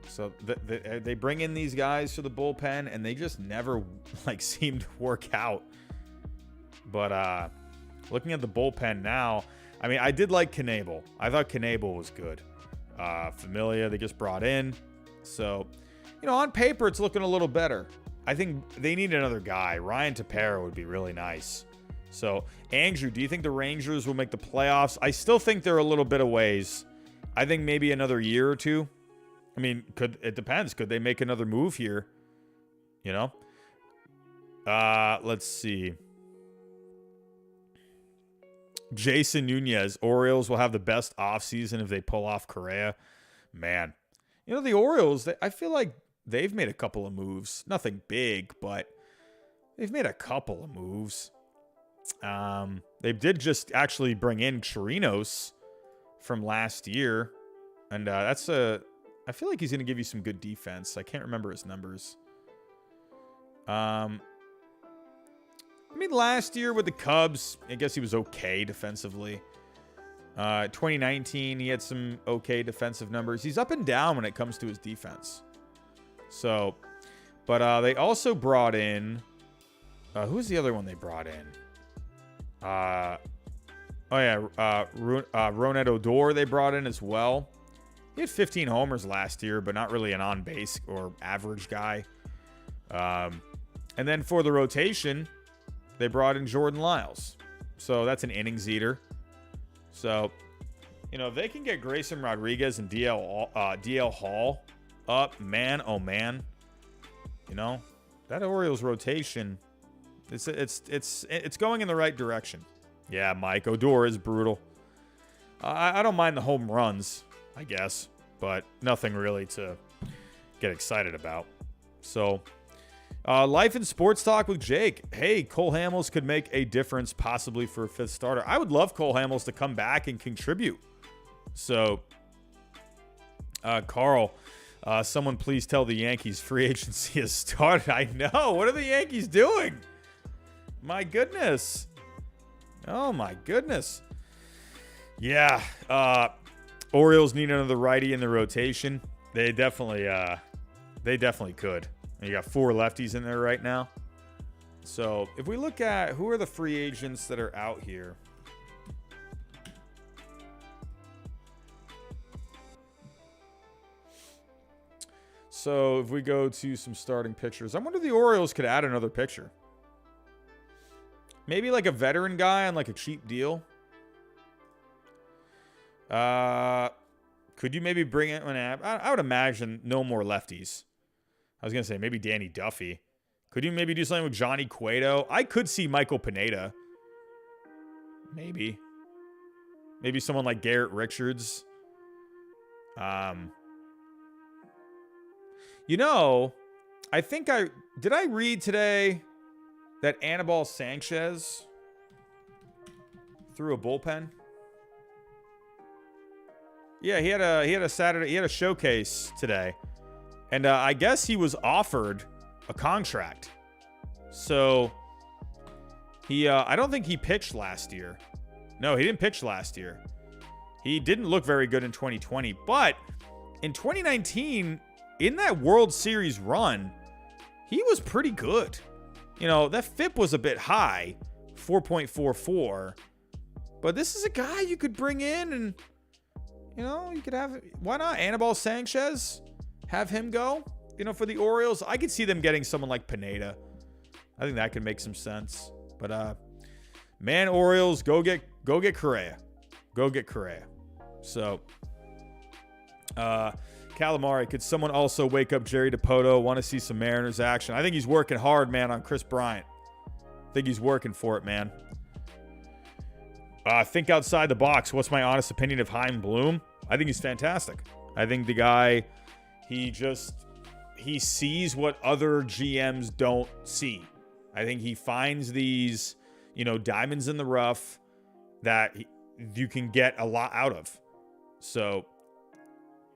So they bring in these guys for the bullpen, and they just never like seem to work out. But looking at the bullpen now, I mean, I did like Knebel. I thought Knebel was good. Familia, they just brought in. So, you know, on paper, it's looking a little better. I think they need another guy. Ryan Tepera would be really nice. So, Andrew, do you think the Rangers will make the playoffs? I still think they're a little bit of ways. I think maybe another year or two. I mean, it depends. Could they make another move here? You know? Let's see. Jason Nunez, Orioles will have the best offseason if they pull off Correa. Man. You know, the Orioles, I feel like they've made a couple of moves. Nothing big, but they've made a couple of moves. They did just actually bring in Chirinos from last year. And I feel like he's going to give you some good defense. I can't remember his numbers. I mean, last year with the Cubs, I guess he was okay defensively. 2019, he had some okay defensive numbers. He's up and down when it comes to his defense. So, but they also brought in... who's the other one they brought in? Ronette Odor they brought in as well. He had 15 homers last year, but not really an on-base or average guy. And then for the rotation, they brought in Jordan Lyles. So that's an innings eater. So, you know, if they can get Grayson Rodriguez and DL Hall up, man, oh man. You know, that Orioles rotation, it's going in the right direction. Yeah, Mike, Odor is brutal. I don't mind the home runs, I guess, but nothing really to get excited about. So, life and sports talk with Jake. Hey, Cole Hamels could make a difference possibly for a fifth starter. I would love Cole Hamels to come back and contribute. So, Carl, someone please tell the Yankees free agency has started. I know. What are the Yankees doing? My goodness. Oh, my goodness. Yeah. Orioles need another righty in the rotation. They definitely could. You got 4 lefties in there right now. So if we look at who are the free agents that are out here. So if we go to some starting pitchers, I wonder if the Orioles could add another pitcher. Maybe like a veteran guy on like a cheap deal. Could you maybe bring in I would imagine no more lefties. I was going to say maybe Danny Duffy. Could you maybe do something with Johnny Cueto? I could see Michael Pineda. Maybe. Maybe someone like Garrett Richards. You know, I think did I read today that Anibal Sanchez threw a bullpen? Yeah, he had a showcase today. And I guess he was offered a contract. So I don't think he pitched last year. No, he didn't pitch last year. He didn't look very good in 2020, but in 2019, in that World Series run, he was pretty good. You know, that FIP was a bit high, 4.44. But this is a guy you could bring in and, you know, you could have, why not Anibal Sanchez? Have him go, you know, for the Orioles. I could see them getting someone like Pineda. I think that could make some sense. But, man, Orioles, go get Correa. Go get Correa. So, Calamari, could someone also wake up Jerry DiPoto? Want to see some Mariners action? I think he's working hard, man, on Chris Bryant. I think he's working for it, man. Think outside the box. What's my honest opinion of Chaim Bloom? I think he's fantastic. I think the guy, he sees what other GMs don't see. I think he finds these, you know, diamonds in the rough that you can get a lot out of. So,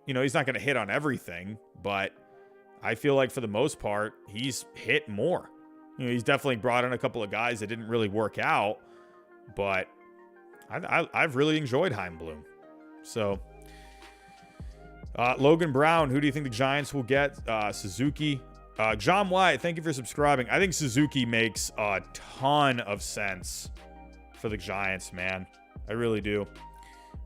you know, he's not going to hit on everything, but I feel like for the most part, he's hit more. You know, he's definitely brought in a couple of guys that didn't really work out, but I've really enjoyed Chaim Bloom. So, Logan Brown, who do you think the Giants will get? Suzuki. John White, thank you for subscribing. I think Suzuki makes a ton of sense for the Giants, man. I really do.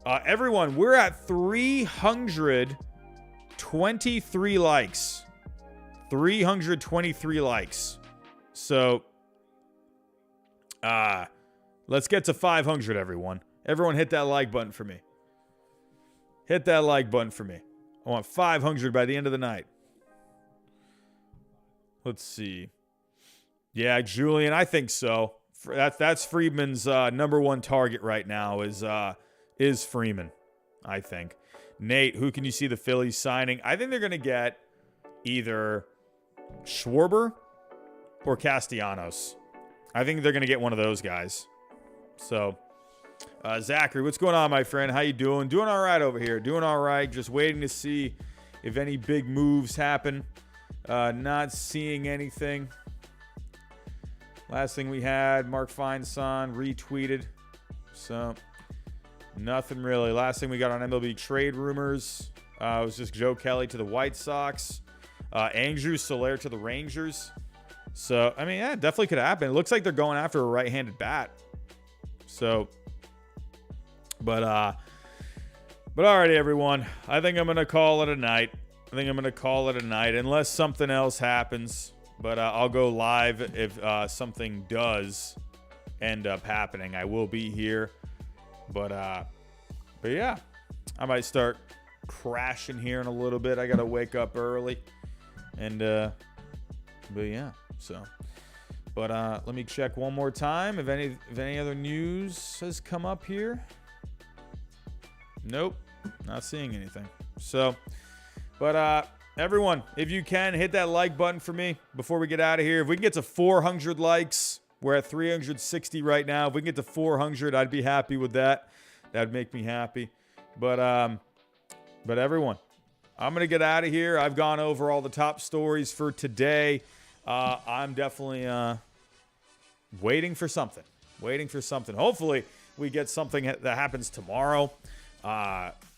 Everyone, we're at 323 likes. 323 likes. So, Let's get to 500, everyone. Everyone hit that like button for me. Hit that like button for me. I want 500 by the end of the night. Let's see. Yeah, Julian, I think so. That's Freeman's number one target right now is Freeman, I think. Nate, who can you see the Phillies signing? I think they're going to get either Schwarber or Castellanos. I think they're going to get one of those guys. So, Zachary, what's going on, my friend? How you doing? Doing all right over here. Doing all right. Just waiting to see if any big moves happen. Not seeing anything. Last thing we had, Mark Feinstein retweeted. So, nothing really. Last thing we got on MLB trade rumors was just Joe Kelly to the White Sox. Andrew Soler to the Rangers. So, I mean, yeah, it definitely could happen. It looks like they're going after a right-handed bat. So, but alrighty, everyone. I think I'm going to call it a night. Unless something else happens. But I'll go live if something does end up happening. I will be here. But yeah, I might start crashing here in a little bit. I got to wake up early. And, but yeah, so. But let me check one more time if any other news has come up here. Nope, not seeing anything. So, but everyone, if you can, hit that like button for me before we get out of here. If we can get to 400 likes, we're at 360 right now. If we can get to 400, I'd be happy with that. That'd make me happy. But everyone, I'm going to get out of here. I've gone over all the top stories for today. I'm definitely waiting for something. Hopefully, we get something that happens tomorrow.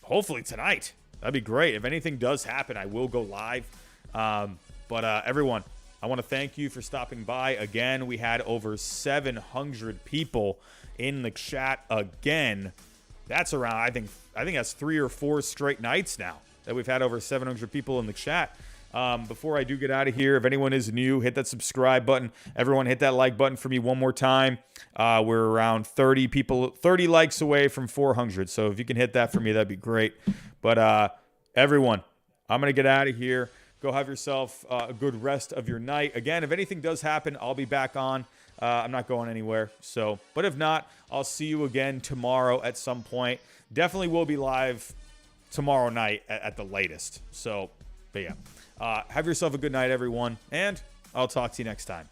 Hopefully, tonight. That'd be great. If anything does happen, I will go live. But everyone, I want to thank you for stopping by again. We had over 700 people in the chat again. That's around, I think that's 3 or 4 straight nights now that we've had over 700 people in the chat. Before I do get out of here, if anyone is new, hit that subscribe button. Everyone hit that like button for me one more time. We're around 30 likes away from 400. So if you can hit that for me, that'd be great. But everyone, I'm going to get out of here. Go have yourself a good rest of your night. Again, if anything does happen, I'll be back on. I'm not going anywhere. So, but if not, I'll see you again tomorrow at some point. Definitely will be live tomorrow night at the latest. So, but yeah. Have yourself a good night, everyone, and I'll talk to you next time.